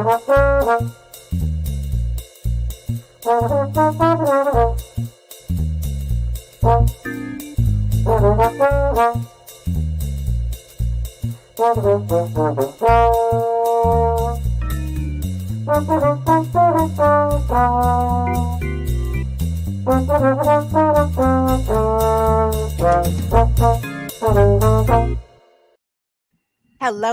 Hello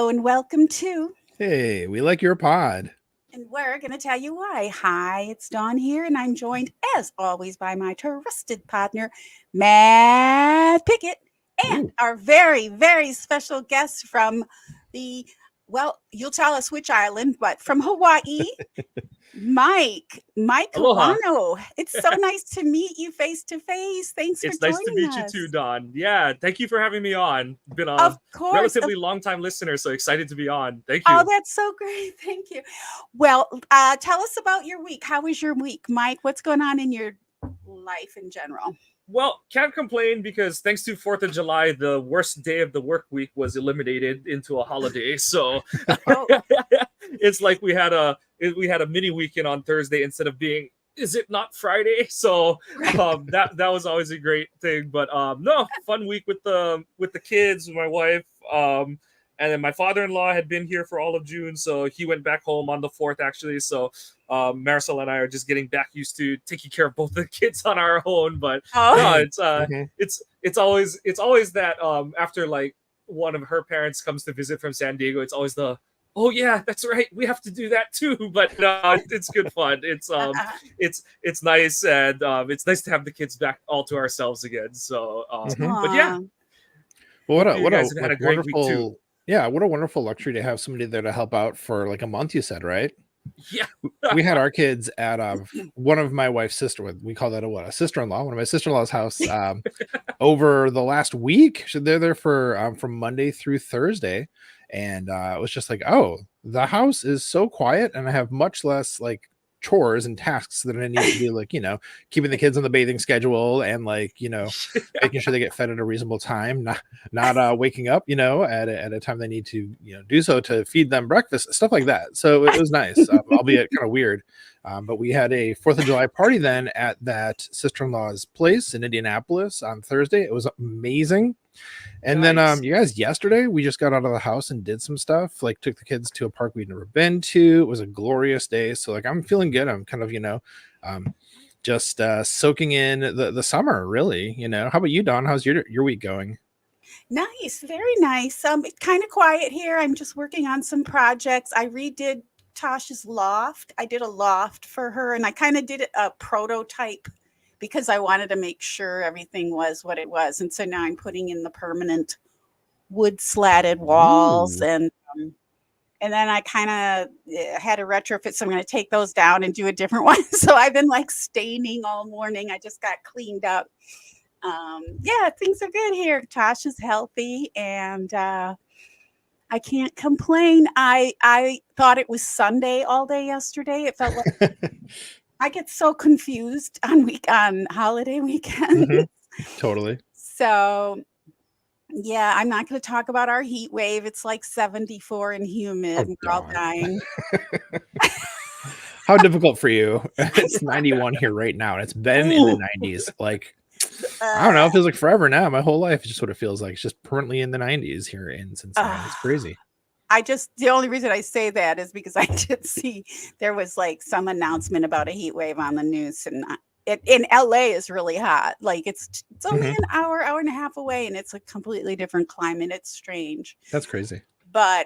and welcome to Hey, we like your pod. And we're going to tell you why. Hi, it's Dawn here, and I'm joined, as always, by my trusted partner, Matt Pickett, and our very, very special guest from you'll tell us which island, but from Hawaii, Mike Aloha. Kawano. It's so nice to meet you face to face. Thanks for joining us. It's nice to meet you too, Dawn. Yeah, thank you for having me on. Been a Of course. relatively long-time listener, so excited to be on. Thank you. Oh, that's so great. Thank you. Well, tell us about your week. How was your week, Mike? What's going on in your life in general? Well, can't complain because thanks to 4th of July, the worst day of the work week was eliminated into a holiday. So it's like we had a mini weekend on Thursday instead of being, is it not Friday? So that was always a great thing. But no, fun week with the kids, with my wife. And then my father-in-law had been here for all of June, so he went back home on the 4th, actually. So Marisol and I are just getting back used to taking care of both the kids on our own. But no, it's always that after like one of her parents comes to visit from San Diego, it's always the, oh yeah, that's right, we have to do that too. But it's good fun. It's nice, and it's nice to have the kids back all to ourselves again. So but yeah. Well, what a wonderful, yeah, what a wonderful luxury to have somebody there to help out for like a month, you said, right? Yeah. We had our kids at one of my wife's we call that a sister-in-law, one of my sister-in-law's house over the last week. So they're there for from Monday through Thursday. And it was just like, oh, the house is so quiet, and I have much less like chores and tasks that I need to do, like, keeping the kids on the bathing schedule and like, making sure they get fed at a reasonable time, not waking up, at a time they need to, do so to feed them breakfast, stuff like that. So it was nice, albeit kind of weird. But we had a 4th of July party then at that sister-in-law's place in Indianapolis on Thursday. It was amazing. And then you guys, yesterday we just got out of the house and did some stuff, like took the kids to a park we'd never been to. It was a glorious day. So like, I'm feeling good. I'm kind of, just soaking in the summer, really. How about you, Dawn? How's your week going? Nice. Very nice. It's kind of quiet here. I'm just working on some projects. I redid Tasha's loft. I did a loft for her, and I kind of did a prototype because I wanted to make sure everything was what it was. And so now I'm putting in the permanent wood slatted walls. And then I kind of had a retrofit. So I'm going to take those down and do a different one. So I've been like staining all morning. I just got cleaned up. Yeah, things are good here. Tasha's healthy, and I can't complain. I thought it was Sunday all day yesterday. It felt like I get so confused on holiday weekends. Totally. So, yeah, I'm not going to talk about our heat wave. It's like 74 and humid, and we're all dying. How difficult for you? It's 91 here right now, and it's been in the 90s. Like, I don't know. It feels like forever now. My whole life is just what it feels like. It's just permanently in the 90s here in Cincinnati. It's crazy. The only reason I say that is because I did see there was like some announcement about a heat wave on the news, and in LA is really hot. Like it's only an hour and a half away, and it's a completely different climate. It's strange. That's crazy. But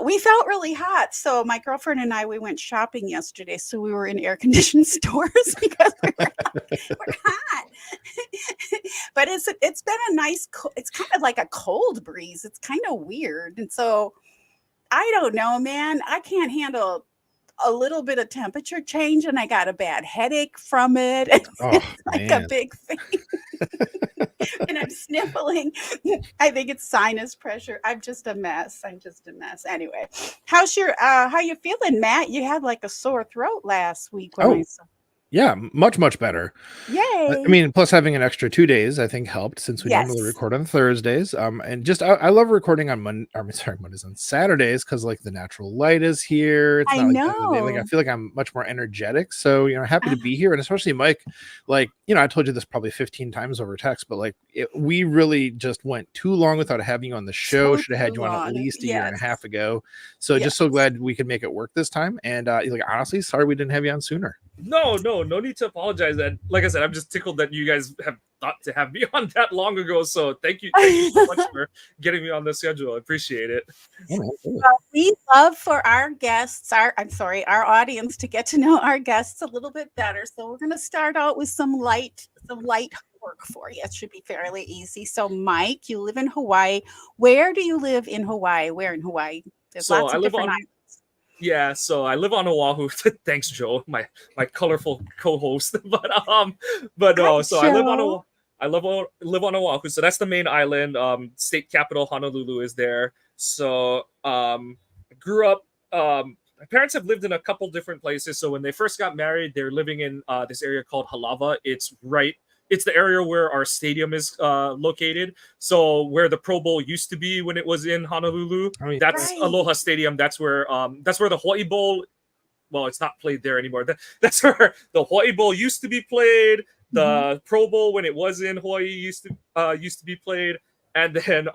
we felt really hot. So my girlfriend and I, we went shopping yesterday. So we were in air conditioned stores because we're hot. But it's been a nice, it's kind of like a cold breeze. It's kind of weird. And so I don't know, man. I can't handle a little bit of temperature change, and I got a bad headache from it. It's like a big thing. And I'm sniffling. I think it's sinus pressure. I'm just a mess. Anyway, how you feeling, Matt? You had like a sore throat last week. Yeah, much better. I Yay. mean, plus having an extra 2 days, I think helped since we normally Yes. record on Thursdays. And just I love recording on Mondays on Saturdays because like the natural light is here. It's I not like the end of the day. Like I know. feel like I'm much more energetic. So happy to be here, and especially Mike. Like I told you this probably 15 times over text, but like we really just went too long without having you on the show. So Should have had too you on at long. least a year and a Yes. half ago. So just so glad we could make it work this time. And like honestly, sorry we didn't have you on sooner. No need to apologize. And like I said, I'm just tickled that you guys have thought to have me on that long ago. So thank you so much for getting me on the schedule. I appreciate it. We love for our guests, our audience to get to know our guests a little bit better. So we're going to start out with some light work for you. It should be fairly easy. So Mike, you live in Hawaii. Where do you live in Hawaii? Where in Hawaii? There's lots of different islands. Yeah, so I live on Oahu. Thanks, Joe, my colorful co-host. but no, so I live on Oahu. So that's the main island. State capital Honolulu is there. So I grew up. My parents have lived in a couple different places. So when they first got married, they're living in this area called Halava. It's the area where our stadium is located. So where the Pro Bowl used to be when it was in Honolulu, that's right. Aloha Stadium. That's where the Hawaii Bowl. Well, it's not played there anymore. That's where the Hawaii Bowl used to be played. The Pro Bowl when it was in Hawaii used to be played, and then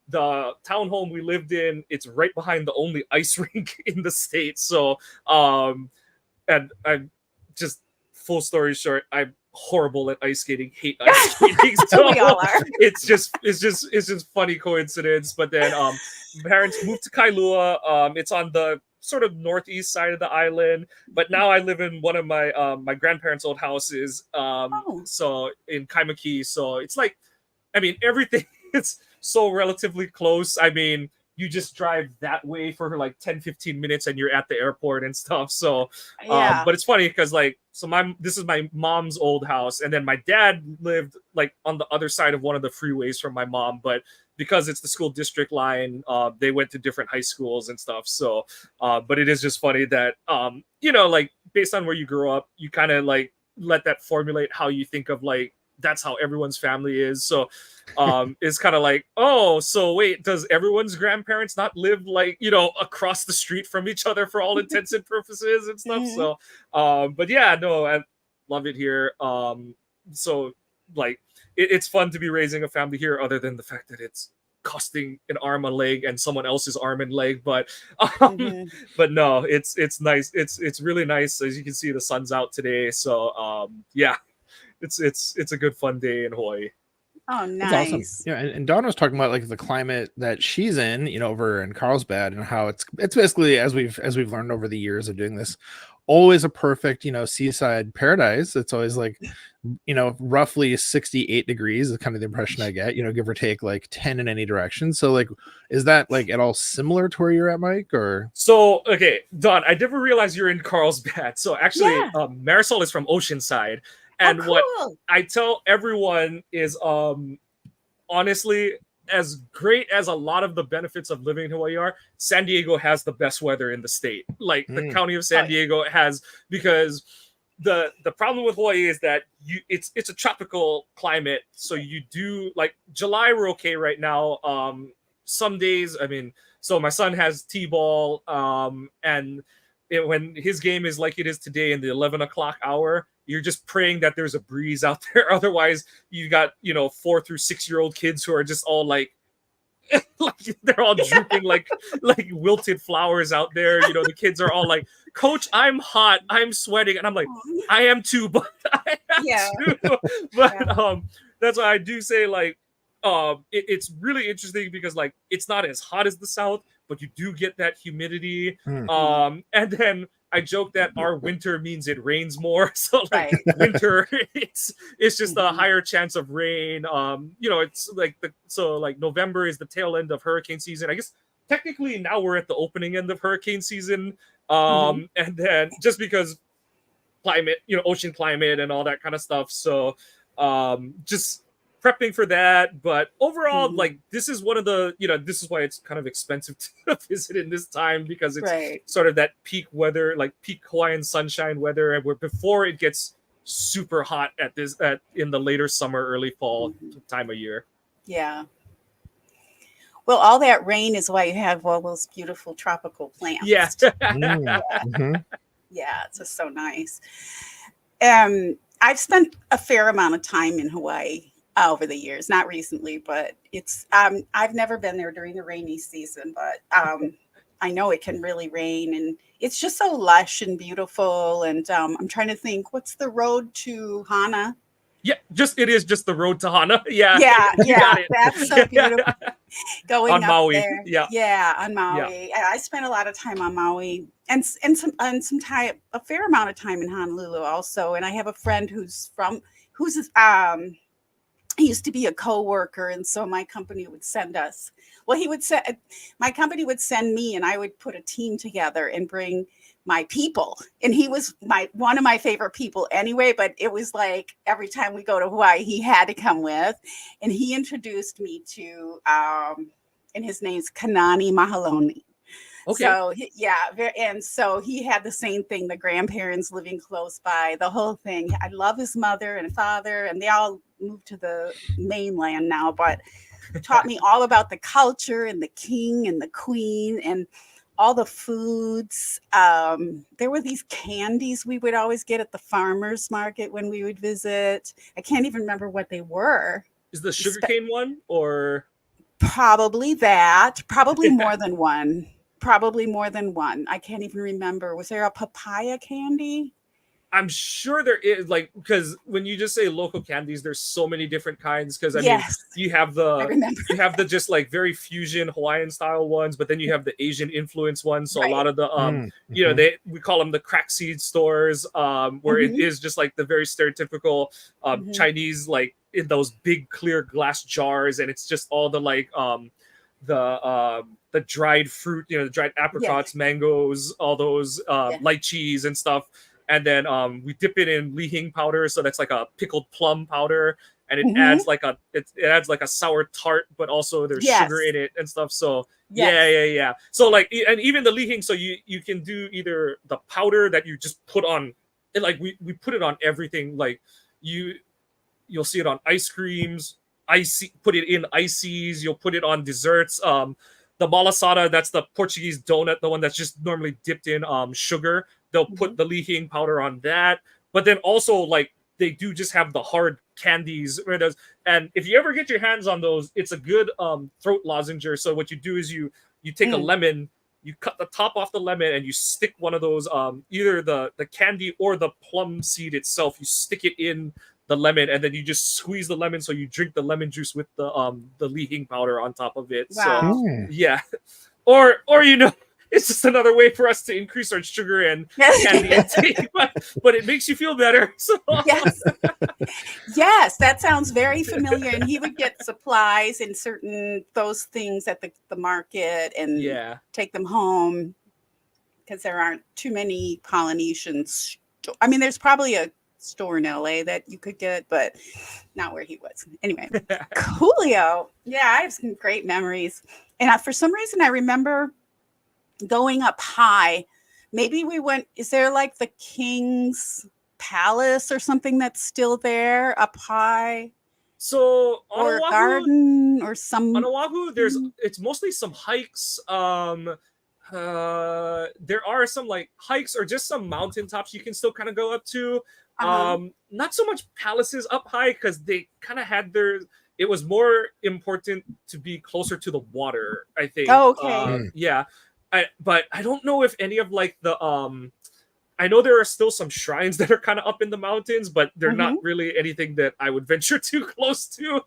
the townhome we lived in, it's right behind the only ice rink in the state. So and I'm just, full story short, I'm horrible at ice skating, hate ice skating. So we all are. It's just funny coincidence. But then parents moved to Kailua. It's on the sort of northeast side of the island, but now I live in one of my grandparents' old houses. So in Kaimaki. So it's like, I mean, everything is so relatively close. I mean, you just drive that way for like 10-15 minutes and you're at the airport and stuff. So but it's funny because like, so this is my mom's old house, and then my dad lived like on the other side of one of the freeways from my mom, but because it's the school district line, they went to different high schools and stuff. So but it is just funny that like based on where you grew up, you kind of like let that formulate how you think of like that's how everyone's family is. So it's kind of like, oh, so wait, does everyone's grandparents not live like across the street from each other for all intents and purposes and stuff? So but yeah, no, I love it here. So like it's fun to be raising a family here, other than the fact that it's costing an arm, a leg, and someone else's arm and leg. But but no, it's nice. It's really nice. As you can see, the sun's out today. So yeah, it's a good fun day in Hawaii. Oh, nice. That's awesome. Yeah, and Dawn was talking about like the climate that she's in, over in Carlsbad, and how it's basically, as we've learned over the years of doing this, always a perfect, seaside paradise. It's always like, roughly 68 degrees is kind of the impression I get, give or take like 10 in any direction. So like, is that like at all similar to where you're at, Mike? Or so okay, Dawn, I never realized you're in Carlsbad. So actually, Marisol is from Oceanside. And what I tell everyone is, honestly, as great as a lot of the benefits of living in Hawaii are, San Diego has the best weather in the state. Like the county of San Diego has, because the problem with Hawaii is that it's a tropical climate. So you do like July, we're okay right now. Some days, I mean, so my son has t-ball, and when his game is like it is today in the 11 o'clock hour, you're just praying that there's a breeze out there. Otherwise, you got 4 through 6 year old kids who are just all like, they're all drooping like wilted flowers out there. The kids are all like, "Coach, I'm hot, I'm sweating," and I'm like, "I am too," but I am too. But that's why I do say like, it's really interesting because like it's not as hot as the South, but you do get that humidity. And then I joke that our winter means it rains more. So like winter, it's just a higher chance of rain. It's like like November is the tail end of hurricane season. I guess technically now we're at the opening end of hurricane season. And then just because climate, ocean climate and all that kind of stuff. So just prepping for that. But overall, like this is one of the, this is why it's kind of expensive to visit in this time, because it's sort of that peak weather, like peak Hawaiian sunshine weather, and where before it gets super hot in the later summer, early fall time of year. Yeah. Well, all that rain is why you have all those beautiful tropical plants. Yeah. Yeah, it's just so nice. I've spent a fair amount of time in Hawaii over the years, not recently, but it's I've never been there during the rainy season, but I know it can really rain, and it's just so lush and beautiful. And I'm trying to think, what's the road to Hana? Yeah, it is just the road to Hana. Yeah. That's so beautiful. Going on up Maui. there. Yeah, on Maui. Yeah. I spent a lot of time on Maui, and some time, a fair amount of time in Honolulu also. And I have a friend he used to be a co-worker, and so my company would send us. Well, my company would send me, and I would put a team together and bring my people. And he was one of my favorite people anyway, but it was like every time we go to Hawaii, he had to come with. And he introduced me to, and his name's Kanani Mahaloni. Okay. So and so he had the same thing, the grandparents living close by, the whole thing. I love his mother and father, and they all moved to the mainland now, but taught me all about the culture and the king and the queen and all the foods. There were these candies we would always get at the farmers market when we would visit. I can't even remember what they were. Is the sugarcane one, or? Probably more than one. Probably more than one. I can't even remember. Was there a papaya candy? I'm sure there is, like, because when you just say local candies, there's so many different kinds. Because I mean, you have the just like very fusion Hawaiian style ones, but then you have the Asian influence ones. So a lot of the we call them the crack seed stores, where it is just like the very stereotypical Chinese, like in those big clear glass jars, and it's just all the like the dried fruit, the dried apricots, mangoes, all those lychees and stuff. And then we dip it in lihing powder, so that's like a pickled plum powder, and it adds like a sour tart, but also there's sugar in it and stuff. So yeah. So like, and even the lihing, so you can do either the powder that you just put on, and like we put it on everything. Like you'll see it on ice creams, put it in ices. You'll put it on desserts. The malasada, that's the Portuguese donut, the one that's just normally dipped in sugar. They'll put the lihing powder on that. But then also, like, they do just have the hard candies. And if you ever get your hands on those, it's a good throat lozenger. So what you do is you take a lemon, you cut the top off the lemon, and you stick one of those, either the candy or the plum seed itself. You stick it in the lemon, and then you just squeeze the lemon, so you drink the lemon juice with the lihing powder on top of it. Wow. So yeah. Or it's just another way for us to increase our sugar and candy intake, but it makes you feel better. So. Yes, that sounds very familiar. And he would get supplies and those things at the market and take them home, because there aren't too many Polynesians. I mean, there's probably a store in LA that you could get, but not where he was. Anyway, coolio. Yeah, I have some great memories. And for some reason, I remember going up high. Maybe we went, is there like the King's Palace or something that's still there up high? So on or Oahu, a garden or some on Oahu, it's mostly some hikes. There are some like hikes or just some mountaintops you can still kind of go up to. Not so much palaces up high, because they kind of had it was more important to be closer to the water, I think. Oh, okay. But I don't know if any of like the I know there are still some shrines that are kind of up in the mountains, but they're not really anything that I would venture too close to.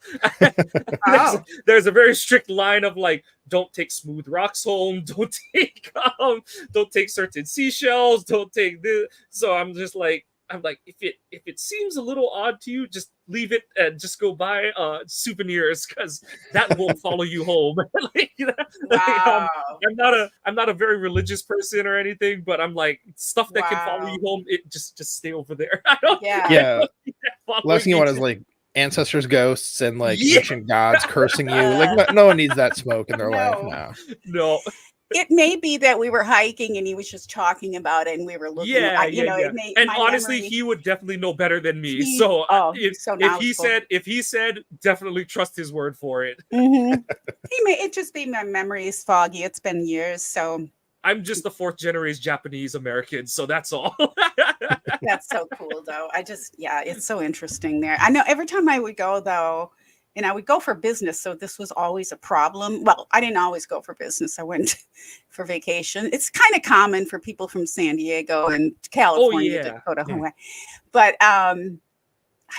There's a very strict line of like, don't take smooth rocks home, don't take certain seashells, don't take this. So I'm like, if it seems a little odd to you, just leave it and just go buy souvenirs, because that won't follow you home. Wow. I'm not a very religious person or anything, but I'm like, stuff that can follow you home, it just stay over there. Last thing you want is like ancestors' ghosts and like Yeah. ancient gods cursing you. Like no one needs that smoke in their life No. now. No. It may be that we were hiking and he was just talking about it and we were looking. Yeah, It may. And My honestly, memory, he would definitely know better than me. he, So oh, if so if he knowledgeable. said, definitely trust his word for it. Mhm. He may. It just be my memory is foggy. It's been years, so I'm just the 4th generation Japanese American, so that's all. that's so cool, though. Yeah, it's so interesting there. I know every time I would go, though, and I would go for business, so this was always a problem. Well, I didn't always go for business. I went for vacation. It's kind of common for people from San Diego and California to go to Yeah. Hawaii, but I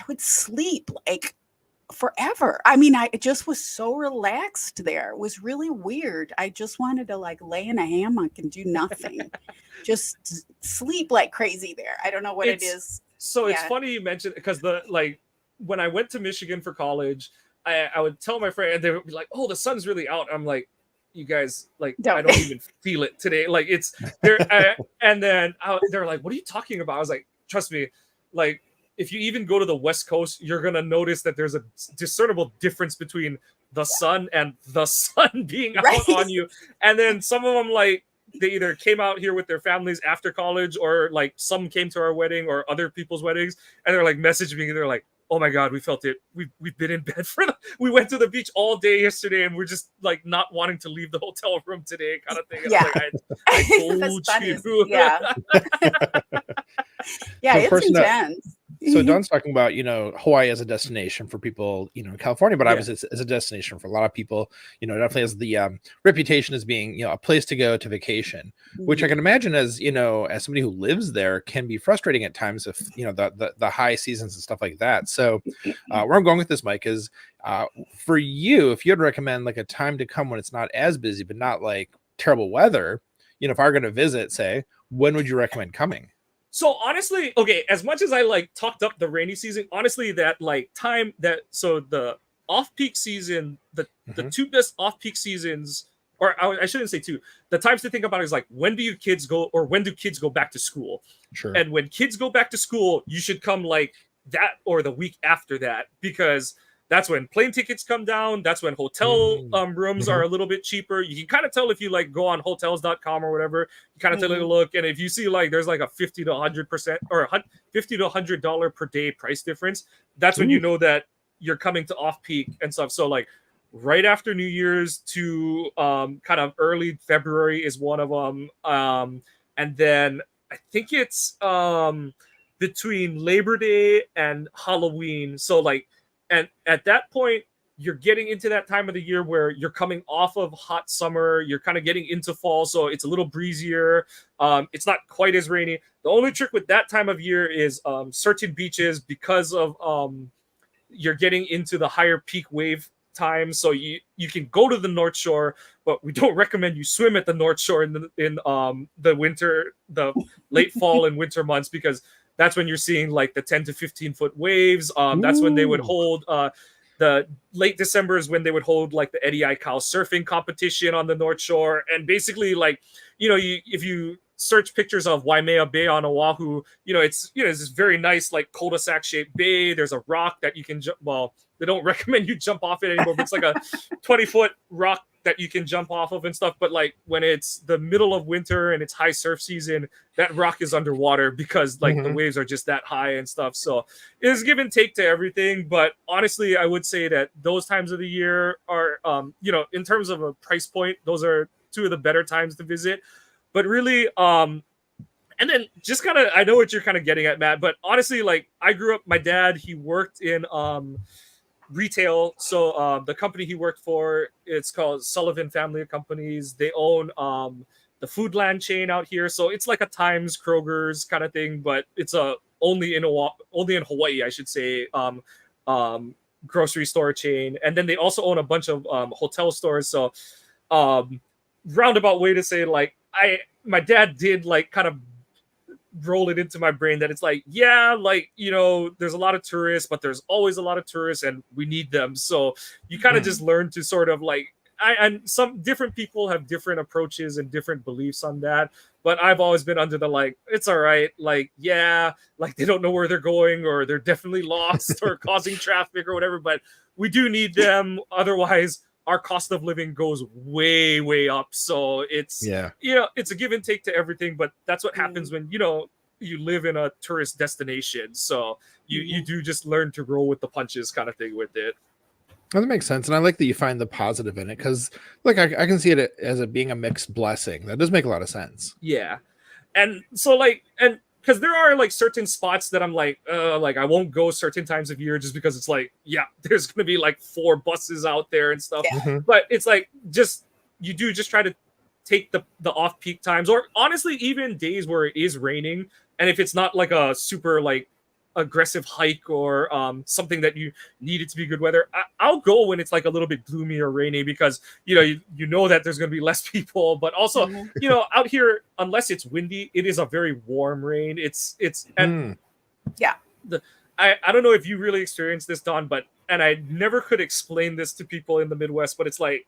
would sleep like forever. I mean, I just was so relaxed there. It was really weird. I just wanted to like lay in a hammock and do nothing, just sleep like crazy there. I don't know what it is. So it's Yeah. funny you mentioned, because when I went to Michigan for college, I would tell my friend, and they would be like, "Oh, the sun's really out." I'm like, "You guys, like, I don't even feel it today. Like, it's there." And then they're like, "What are you talking about?" I was like, "Trust me, like, if you even go to the West Coast, you're gonna notice that there's a discernible difference between the sun and the sun being out on you." And then some of them, like, they either came out here with their families after college, or like some came to our wedding or other people's weddings, and they're like messaging me, and they're like, "Oh my God, we felt it. We've been in bed we went to the beach all day yesterday, and we're just like not wanting to leave the hotel room today," kind of thing. And Yeah. I told you. Yeah. Yeah, So it's first note- intense. So Don's talking about, Hawaii as a destination for people, in California, but Yeah. obviously it's a destination for a lot of people, definitely has the reputation as being, a place to go to vacation, which I can imagine as somebody who lives there can be frustrating at times if, the high seasons and stuff like that. So where I'm going with this, Mike, is for you, if you'd recommend like a time to come when it's not as busy, but not like terrible weather, if I were going to visit, say, when would you recommend coming? So honestly, okay, as much as I like talked up the rainy season, honestly, that like time that so the off-peak season, the two best off-peak seasons, or I shouldn't say two, the times to think about is like, when do kids go back to school? Sure. And when kids go back to school, you should come like that or the week after that, because that's when plane tickets come down. That's when hotel rooms are a little bit cheaper. You can kind of tell if you like go on hotels.com or whatever. You kind of take a look, and if you see like there's like a 50 to 100% or $50 to $100 per day price difference, that's when you know that you're coming to off peak and stuff. So like right after New Year's to kind of early February is one of them, and then I think it's between Labor Day and Halloween. So like. And at that point, you're getting into that time of the year where you're coming off of hot summer. You're kind of getting into fall, so it's a little breezier. It's not quite as rainy. The only trick with that time of year is certain beaches, because of you're getting into the higher peak wave time. So you can go to the North Shore, but we don't recommend you swim at the North Shore in the winter, the late fall and winter months, because that's when you're seeing like the 10 to 15 foot waves. That's when they would hold the late December is when they would hold like the Eddie Aikau surfing competition on the North Shore. And basically, like, if you search pictures of Waimea Bay on Oahu, it's this very nice like cul-de-sac shaped bay. There's a rock that you can jump. Well, they don't recommend you jump off it anymore, but it's like a 20-foot rock that you can jump off of and stuff. But like when it's the middle of winter and it's high surf season, that rock is underwater because like the waves are just that high and stuff. So it's give and take to everything. But honestly, I would say that those times of the year are, in terms of a price point, those are two of the better times to visit. But really, and then just kind of, I know what you're kind of getting at, Matt, but honestly, like I grew up, my dad, he worked in retail. So the company he worked for, it's called Sullivan Family of Companies. They own the Foodland chain out here. So it's like a Times, Kroger's kind of thing, but it's only in Hawaii, I should say, grocery store chain. And then they also own a bunch of hotel stores. So roundabout way to say, like, my dad did like kind of roll it into my brain that it's like, yeah, like, there's a lot of tourists, but there's always a lot of tourists and we need them. So you kind of just learn to sort of like, and some different people have different approaches and different beliefs on that. But I've always been under the like, it's all right. Like, yeah, like they don't know where they're going, or they're definitely lost or causing traffic or whatever. But we do need them. Otherwise, our cost of living goes way, way up. So it's, it's a give and take to everything. But that's what happens when, you live in a tourist destination. So you do just learn to roll with the punches kind of thing with it. Well, that makes sense. And I like that you find the positive in it, because like I can see it as it being a mixed blessing. That does make a lot of sense. Yeah. And so because there are like certain spots that I'm like I won't go certain times of year just because it's like, yeah, there's going to be like 4 buses out there and stuff. Yeah. But it's like, you do just try to take the off peak times, or honestly, even days where it is raining. And if it's not like a super like aggressive hike or something that you need it to be good weather, I'll go when it's like a little bit gloomy or rainy, because you know that there's going to be less people. But also out here, unless it's windy, it is a very warm rain. I don't know if you really experienced this, Don, and I never could explain this to people in the Midwest, but it's like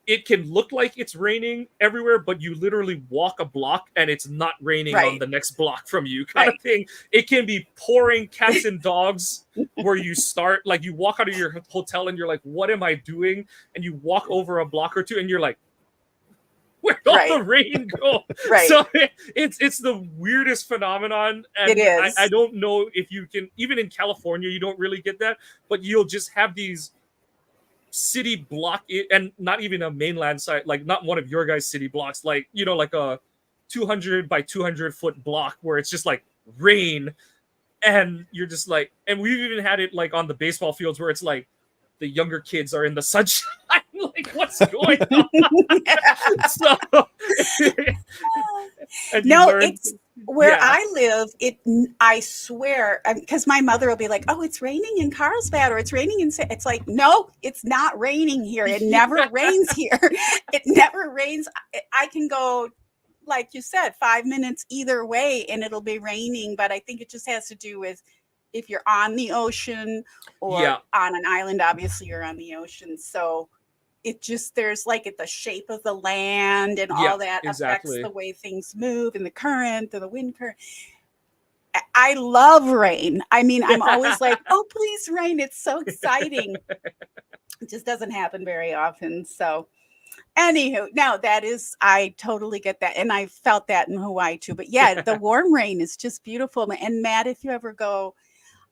it can look like it's raining everywhere, but you literally walk a block and it's not raining on the next block from you kind of thing. It can be pouring cats and dogs where you start, like you walk out of your hotel and you're like, what am I doing? And you walk over a block or two and you're like, where'd all the rain go? So it's the weirdest phenomenon. And it is. I don't know if you can, even in California, you don't really get that, but you'll just have these city block, and not even a mainland site, like not one of your guys' city blocks, like like a 200 by 200 foot block where it's just like rain, and you're just like, and we've even had it like on the baseball fields where it's like the younger kids are in the sunshine. Like, what's going on? So, it's where I live. I swear, because my mother will be like, "Oh, it's raining in Carlsbad, or it's raining in." It's like, no, it's not raining here. It never rains here. It never rains. I can go, like you said, 5 minutes either way, and it'll be raining. But I think it just has to do with if you're on the ocean or on an island. Obviously, you're on the ocean, so it just, there's like the shape of the land and all that affects the way things move, and the current or the wind current. I love rain. I mean, I'm always like, oh, please rain. It's so exciting. It just doesn't happen very often. So anywho, now I totally get that. And I felt that in Hawaii too. But yeah, the warm rain is just beautiful. And Matt, if you ever go,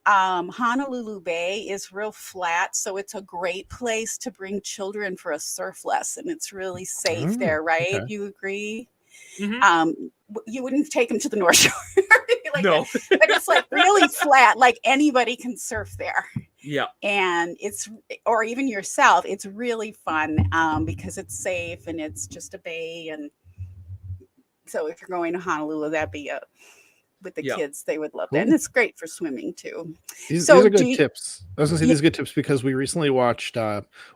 Honolulu Bay is real flat, so it's a great place to bring children for a surf lesson. It's really safe there, right? Okay. You agree? Mm-hmm. You wouldn't take them to the North Shore. No. But it's like really flat, like anybody can surf there. Yeah. And or even yourself, it's really fun because it's safe and it's just a bay. And so if you're going to Honolulu, that'd be with the kids, they would love that. And it's great for swimming too. These are good tips. I was gonna say these are good tips because we recently watched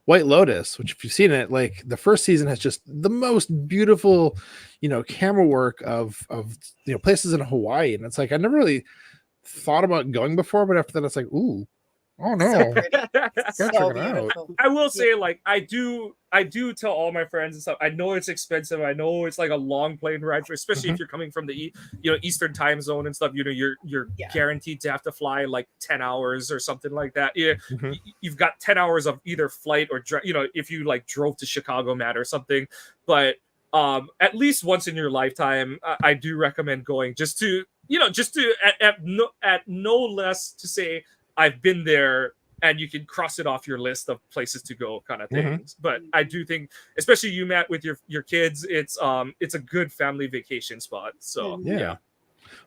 White Lotus, which if you've seen it, like the first season has just the most beautiful, camera work of places in Hawaii. And it's like I never really thought about going before, but after that it's like, ooh, oh no. So beautiful. I will say, like, I do tell all my friends and stuff, I know it's expensive. I know it's like a long plane ride, especially if you're coming from the Eastern time zone and stuff. You're guaranteed to have to fly like 10 hours or something like that. You've got 10 hours of either flight or if you like drove to Chicago, Matt, or something. But at least once in your lifetime, I do recommend going just to at no less to say I've been there, and you can cross it off your list of places to go kind of things. But I do think, especially you, Matt, with your kids, it's a good family vacation spot. So yeah.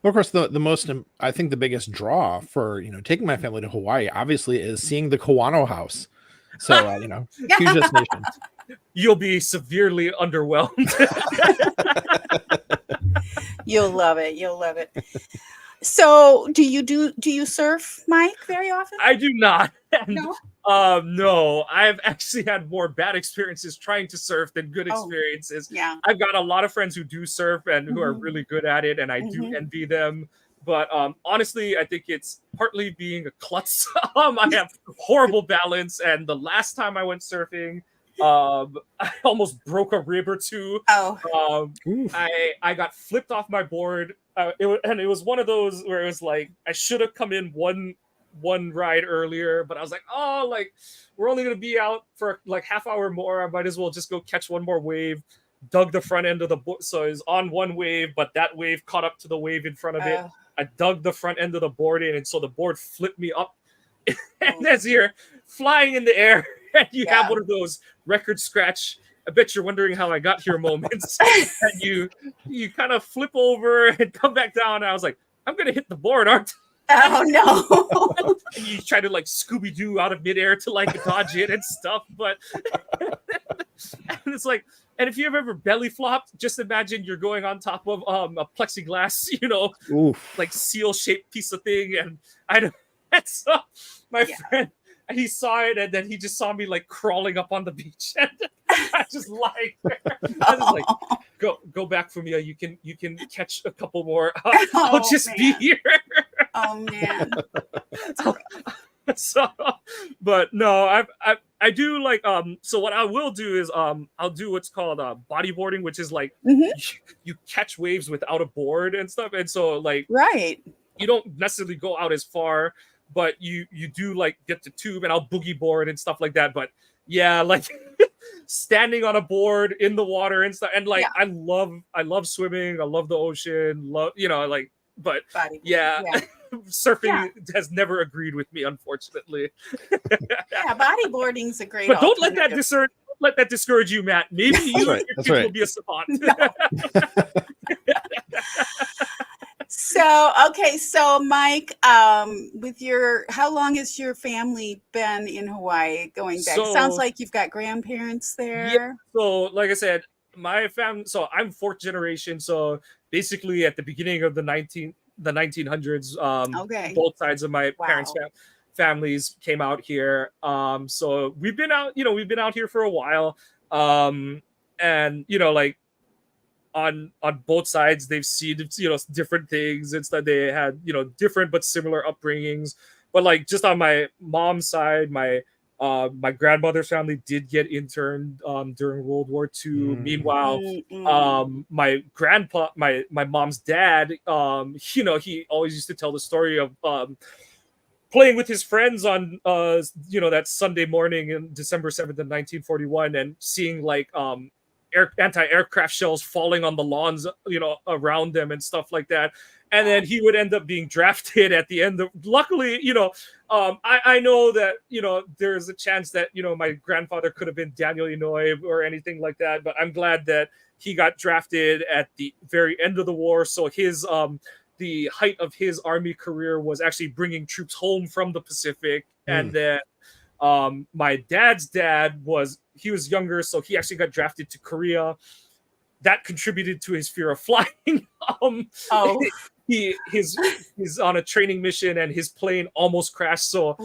Well, of course, the most, I think the biggest draw for, taking my family to Hawaii, obviously, is seeing the Kawano house. So, huge destination. You'll be severely underwhelmed. You'll love it. You'll love it. So do you surf, Mike, very often? I do not. No? No, I've actually had more bad experiences trying to surf than good experiences. Yeah. I've got a lot of friends who do surf and who are really good at it, and I do envy them. But honestly, I think it's partly being a klutz. I have horrible balance, and the last time I went surfing, I almost broke a rib or two. Oh, I got flipped off my board. It was one of those where it was like I should have come in one ride earlier, but I was like, oh, like we're only gonna be out for like half hour more. I might as well just go catch one more wave. Dug the front end of the board, so it's on one wave, but that wave caught up to the wave in front of it. I dug the front end of the board in, and so the board flipped me up. And as you're flying in the air, and you have one of those record scratch, I bet you're wondering how I got here moments. And you kind of flip over and come back down. And I was like, I'm gonna hit the board, aren't I? oh no. And you try to like Scooby-Doo out of midair to like dodge it and stuff, but and it's like, and if you've ever belly flopped, just imagine you're going on top of a plexiglass, like seal-shaped piece of thing, and I don't. And so my friend, he saw it, and then he just saw me like crawling up on the beach, and I just lying there. I was like, go back for me. You can catch a couple more. I'll just be here. Oh man. So, but no, I do like so what I will do is I'll do what's called bodyboarding, which is like you catch waves without a board and stuff, and so like you don't necessarily go out as far, but you do like get the tube, and I'll boogie board and stuff like that. But yeah, like standing on a board in the water and stuff, and like I love swimming, I love the ocean, like, but surfing has never agreed with me, unfortunately. Bodyboarding's a great. But don't let that discourage you, Matt. Maybe you and your kids will be a savant. So Mike, with how long has your family been in Hawaii going back? Sounds like you've got grandparents there. Yeah, so like I said, my family, so I'm fourth generation, so basically at the beginning of the 1900s, both sides of my parents' families came out here. So we've been out here for a while. And like on both sides, they've seen different things and stuff. They had different but similar upbringings. But like just on my mom's side, my grandmother's family did get interned during World War II. Meanwhile, my grandpa, my mom's dad, he always used to tell the story of playing with his friends on that Sunday morning in December 7th of 1941, and seeing like anti-aircraft shells falling on the lawns around them and stuff like that. And then he would end up being drafted at the end of, luckily, I know that, there's a chance that, my grandfather could have been Daniel Inouye or anything like that. But I'm glad that he got drafted at the very end of the war. So his, the height of his army career was actually bringing troops home from the Pacific. And then my dad's dad was younger. So he actually got drafted to Korea. That contributed to his fear of flying. He's on a training mission, and his plane almost crashed. So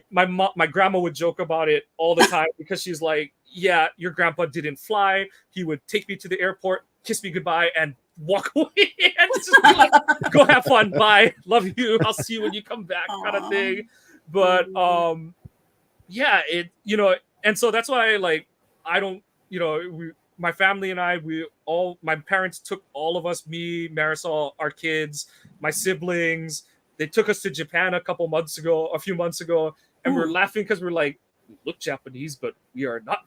my grandma would joke about it all the time, because she's like, yeah, your grandpa didn't fly. He would take me to the airport, kiss me goodbye, and walk away, and just be like, go have fun, bye, love you, I'll see you when you come back, kind of thing. But and so that's why, like, I don't, my family and I, my parents took all of us, me, Marisol, our kids, my siblings. They took us to Japan a few months ago, and we're laughing because we're like, we look Japanese, but we are not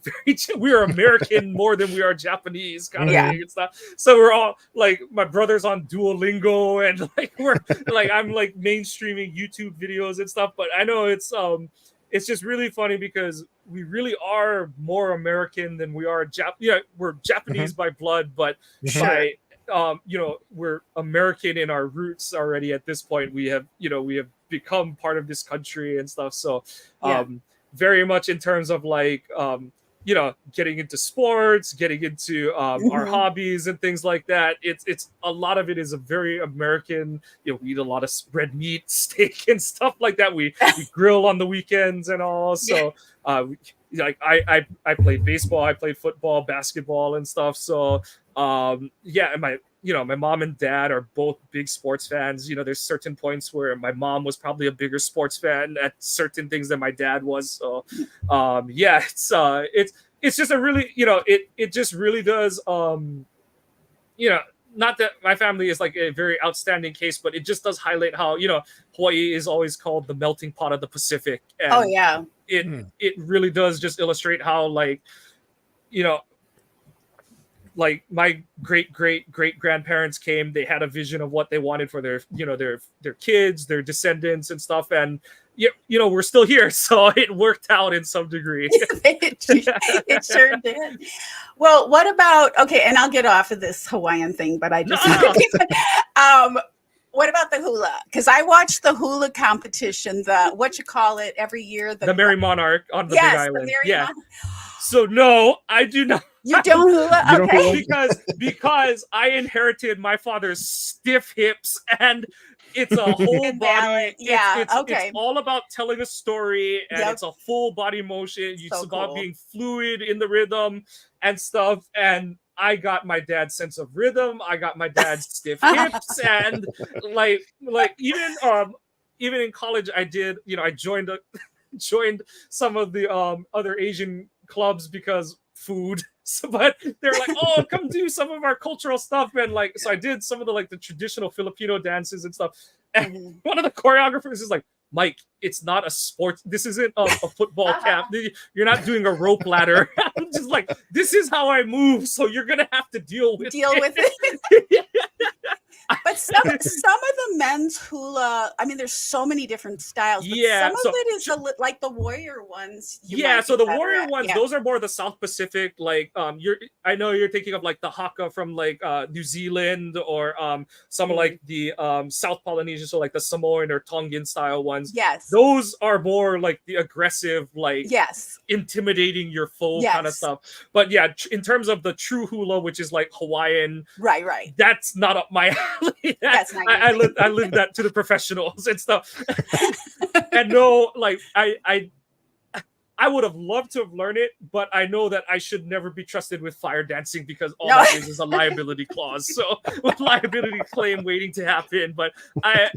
we are American more than we are Japanese, kind of thing and stuff. So we're all like, my brother's on Duolingo, and like we're like, I'm like mainstreaming YouTube videos and stuff. But I know it's just really funny because we really are more American than we are we're Japanese by blood, but by we're American in our roots already at this point. We have become part of this country and stuff. So very much in terms of like getting into sports, getting into our hobbies and things like that. It's a lot of it is a very American. We eat a lot of red meat, steak, and stuff like that. We grill on the weekends and all. So like I played baseball, I played football, basketball, and stuff. So and my mom and dad are both big sports fans. There's certain points where my mom was probably a bigger sports fan at certain things than my dad was. So it's it's just a really, it just really does, not that my family is like a very outstanding case, but it just does highlight how, Hawaii is always called the melting pot of the Pacific. And Oh yeah. it really does just illustrate how, like, like my great grandparents came, they had a vision of what they wanted for their kids, their descendants and stuff, and we're still here, so it worked out in some degree. It sure did. Well, what about, okay, and I'll get off of this Hawaiian thing, but I just what about the hula? Because I watched the hula competition, every year, the Merry Monarch on the Big Island. Monarch. So no, I do not. You don't hula? You don't Okay. hula? Because I inherited my father's stiff hips, and it's a whole body. Okay. It's all about telling a story, and it's a full body motion. It's about being fluid in the rhythm and stuff. And I got my dad's sense of rhythm. I got my dad's stiff hips, and like even in college, I did. I joined some of the other Asian clubs because food. So, but they're like, oh, come do some of our cultural stuff, and like, so I did some of the traditional Filipino dances and stuff. And one of the choreographers is like, Mike, it's not a sport. This isn't a football camp. You're not doing a rope ladder. I'm just like, this is how I move, so you're gonna have to deal with it. But some of the men's hula, I mean, there's so many different styles. But some of it is like the warrior ones. So the warrior ones, those are more the South Pacific. Like, I know you're thinking of like the haka from like New Zealand, or some of like the South Polynesian, so like the Samoan or Tongan style ones. Yes, those are more like the aggressive, like intimidating your foe kind of stuff. But yeah, in terms of the true hula, which is like Hawaiian, right, that's not up my alley. I live that to the professionals and stuff. And no, like I would have loved to have learned it, but I know that I should never be trusted with fire dancing because all that is a liability clause. So with liability claim waiting to happen. But I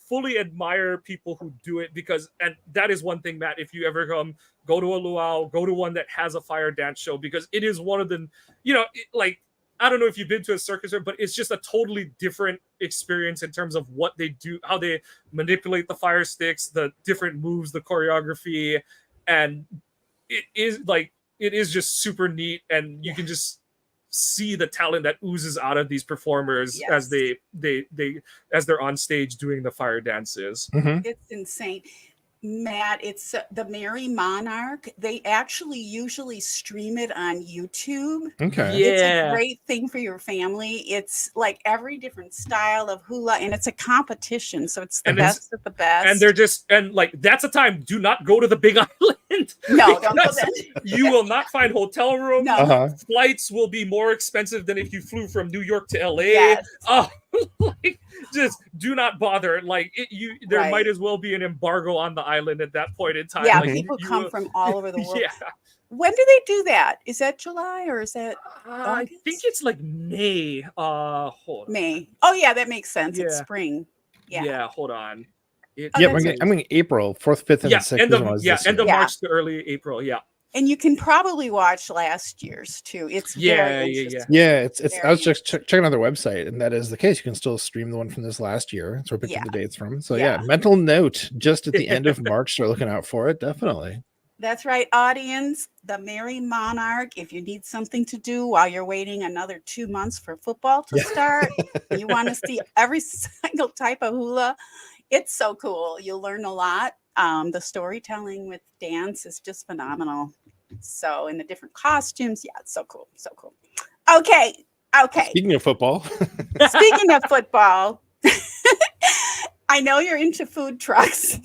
fully admire people who do it, and that is one thing, Matt, if you ever go to a luau, go to one that has a fire dance show, because it is one of the, like, I don't know if you've been to a circus, but it's just a totally different experience in terms of what they do, how they manipulate the fire sticks, the different moves, the choreography, and it is just super neat, and you can just see the talent that oozes out of these performers as they're on stage doing the fire dances. It's insane. Matt, it's the Merry Monarch. They actually usually stream it on YouTube. Okay. It's a great thing for your family. It's like every different style of hula, and it's a competition, so it's the best of the best. And they're just, and like, that's a time. Do not go to the Big Island. No, don't go there. You will not find hotel rooms. No. Flights will be more expensive than if you flew from New York to LA. Yes. Like, just do not bother. Like, there might as well be an embargo on the island at that point in time. Yeah, like, people come from all over the world. Yeah. When do they do that? Is that July or is that I think it's like May. Hold on. May. Oh yeah, that makes sense. It's spring. Yeah, hold on. I'm going April 4th, 5th, and 6th. End of March to early April. Yeah. And you can probably watch last year's too. It's very interesting. It's I was just checking out their website, and that is the case. You can still stream the one from this last year. That's where I picked up the dates from. So mental note, just at the end of March, start looking out for it. Definitely. That's right, audience. The Merry Monarch. If you need something to do while you're waiting another 2 months for football to start, you want to see every single type of hula. It's so cool. You'll learn a lot. The storytelling with dance is just phenomenal. So, in the different costumes, it's so cool. So cool. Okay. Speaking of football. I know you're into food trucks.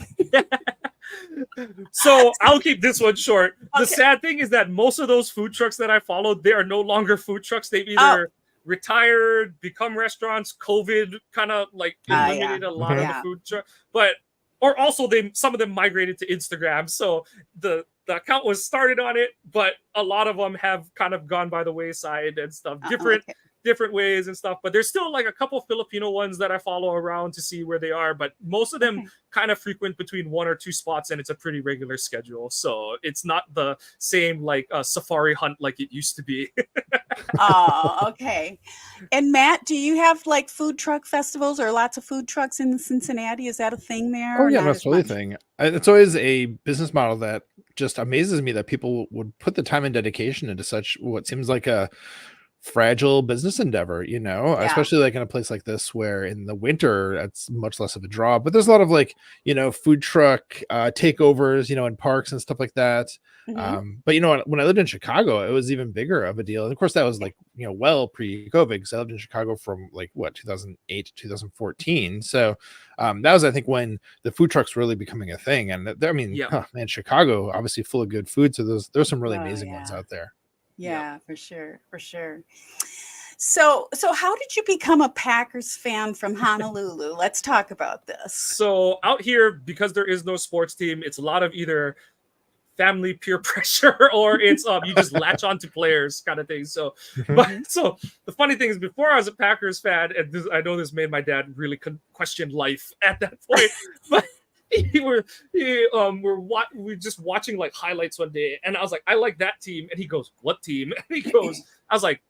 So I'll keep this one short. The sad thing is that most of those food trucks that I followed, they are no longer food trucks. They've either retired, become restaurants. COVID kind of like eliminated a lot of the food truck, or also some of them migrated to Instagram. So the account was started on it, but a lot of them have kind of gone by the wayside and stuff. different ways and stuff. But there's still like a couple Filipino ones that I follow around to see where they are. But most of them kind of frequent between 1 or 2 spots, and it's a pretty regular schedule. So it's not the same like safari hunt like it used to be. Oh, okay. And Matt, do you have like food truck festivals or lots of food trucks in Cincinnati? Is that a thing there? Oh or yeah, not that's as totally a much? thing. It's always a business model that just amazes me that people would put the time and dedication into such what seems like a fragile business endeavor, Yeah. especially like in a place like this where in the winter it's much less of a draw. But there's a lot of like, food truck takeovers, in parks and stuff like that. Mhm. But when I lived in Chicago, it was even bigger of a deal. And of course that was like, well pre-COVID, because I lived in Chicago from like 2008 to 2014. So that was, I think, when the food trucks really becoming a thing. And I mean, Yeah. man, Chicago obviously full of good food. So there's some really Oh, amazing ones yeah. out there. Yeah, for sure, for sure. So how did you become a Packers fan from Honolulu? Let's talk about this. So out here, because there is no sports team, it's a lot of either family peer pressure or it's you just latch on to players kind of thing. So, but so the funny thing is, before I was a Packers fan, and I know this made my dad really question life at that point, but we're just watching like highlights one day, and I was like, I like that team, and he goes, what team? And he goes, I was like,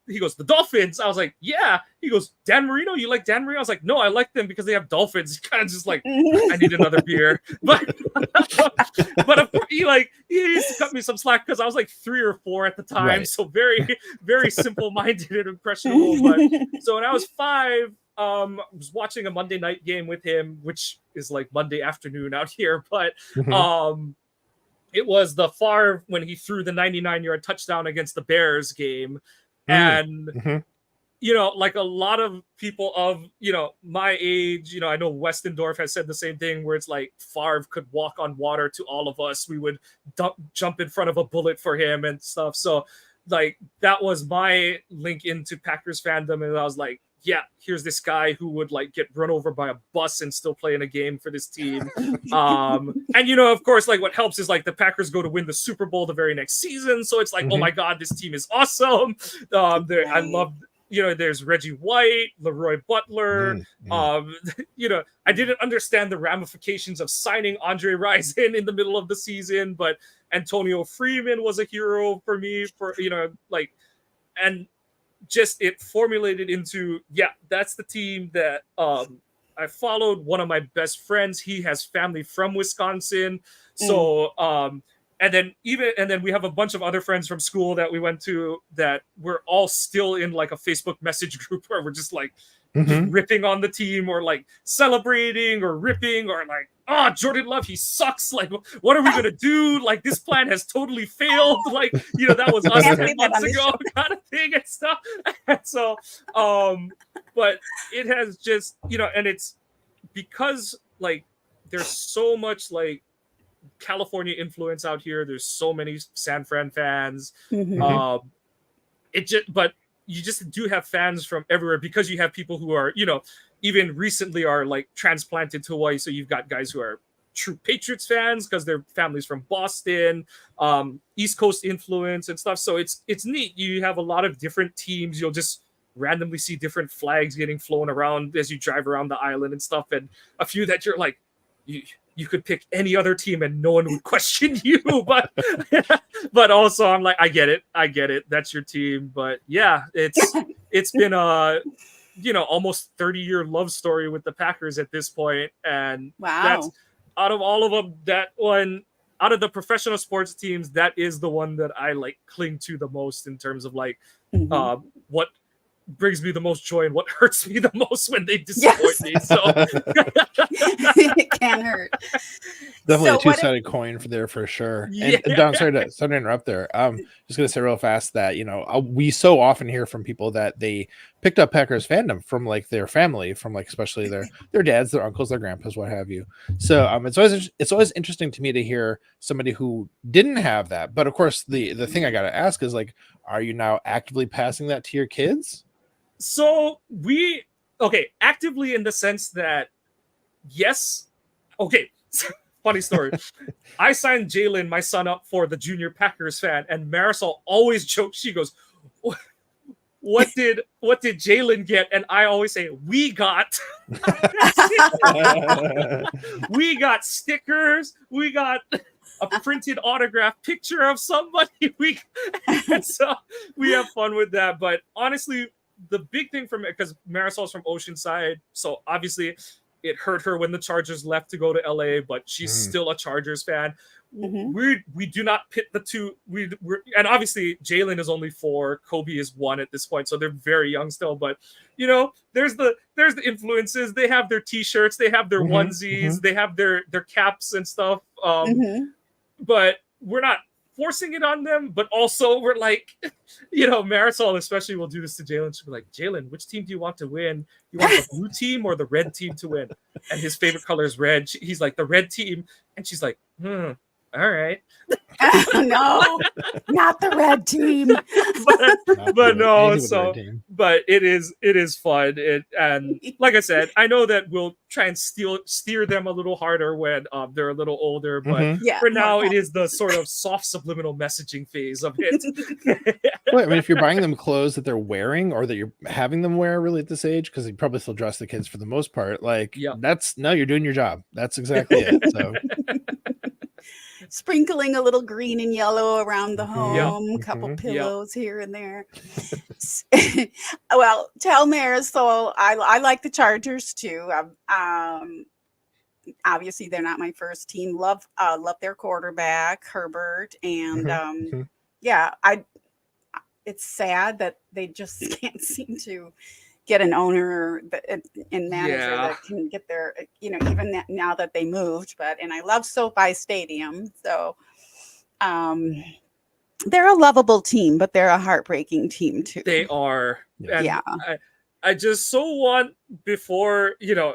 he goes, the Dolphins. I was like, yeah. He goes, Dan Marino, you like Dan Marino? I was like, no, I like them because they have Dolphins. Kind of just like, I need another beer. But of course, he used to cut me some slack because I was like 3 or 4 at the time. Right. So very, very simple-minded and impressionable. But so when I was 5, I was watching a Monday night game with him, which is like Monday afternoon out here. But it was the Favre when he threw the 99-yard touchdown against the Bears game. And like a lot of people of my age, I know Westendorf has said the same thing, where it's like Favre could walk on water to all of us. We would jump in front of a bullet for him and stuff. So like that was my link into Packers fandom, and I was like, yeah, here's this guy who would like get run over by a bus and still play in a game for this team. And of course, like what helps is like the Packers go to win the Super Bowl the very next season. So it's like, oh my God, this team is awesome. I love, there's Reggie White, Leroy Butler. I didn't understand the ramifications of signing Andre Rison in the middle of the season, but Antonio Freeman was a hero for me and just it formulated into, that's the team that I followed. One of my best friends, he has family from Wisconsin. So and then we have a bunch of other friends from school that we went to that we're all still in like a Facebook message group where we're just like just ripping on the team or like celebrating or ripping or like, oh, Jordan Love, he sucks. Like, what are we going to do? Like, this plan has totally failed. Like, that was us 10 months ago kind of thing and stuff. And so, but it has just, and it's because like, there's so much like California influence out here. There's so many San Fran fans. But you just do have fans from everywhere because you have people who are, even recently are like transplanted to Hawaii. So you've got guys who are true Patriots fans because their families from Boston, East Coast influence and stuff. So it's neat. You have a lot of different teams. You'll just randomly see different flags getting flown around as you drive around the island and stuff. And a few that you're like, you could pick any other team and no one would question you. But also I'm like, I get it. That's your team. But yeah, it's been a almost 30-year love story with the Packers at this point. And that's out of all of them, that one out of the professional sports teams, that is the one that I like cling to the most in terms of like what brings me the most joy and what hurts me the most when they disappoint me. So it can hurt. Definitely a two-sided coin for sure. And Don, sorry to interrupt there. Just gonna say real fast that we so often hear from people that they picked up Packers fandom from like their family, from like especially their dads, their uncles, their grandpas, what have you. So it's always interesting to me to hear somebody who didn't have that. But of course, the thing I gotta ask is like, are you now actively passing that to your kids? So actively in the sense that, yes. Okay, funny story. I signed Jalen, my son, up for the junior Packers fan, and Marisol always jokes. She goes, what did Jalen get? And I always say, we got we got stickers, we got a printed autograph picture of somebody. So we have fun with that. But honestly, the big thing from it, because Marisol's from Oceanside, so obviously it hurt her when the Chargers left to go to LA, but she's still a Chargers fan. We do not pit the two. And obviously Jalen is only 4, Kobe is 1 at this point, so they're very young still. But you know, there's the influences. They have their T-shirts, they have their onesies, they have their caps and stuff. But we're not forcing it on them. But also we're like, you know, Marisol especially will do this to Jalen. She'll be like, Jalen, which team do you want to win? You want the blue team or the red team to win? And his favorite color is red. He's like, the red team. And she's like, all right. No, not the red team. But it is fun. And like I said, I know that we'll try and steer them a little harder when they're a little older. But for now, it is the sort of soft subliminal messaging phase of it. Well, I mean, if you're buying them clothes that they're wearing or that you're having them wear really at this age, because you probably still dress the kids for the most part, like you're doing your job. That's exactly it. So. Sprinkling a little green and yellow around the home, couple pillows here and there. Well, tell Marisol, I like the Chargers too. Obviously, they're not my first team. Love their quarterback Herbert, and it's sad that they just can't seem to get an owner and manager that can get their, you know, even now that they moved. And I love SoFi Stadium. So they're a lovable team, but they're a heartbreaking team too. They are. And I just so want, before, you know,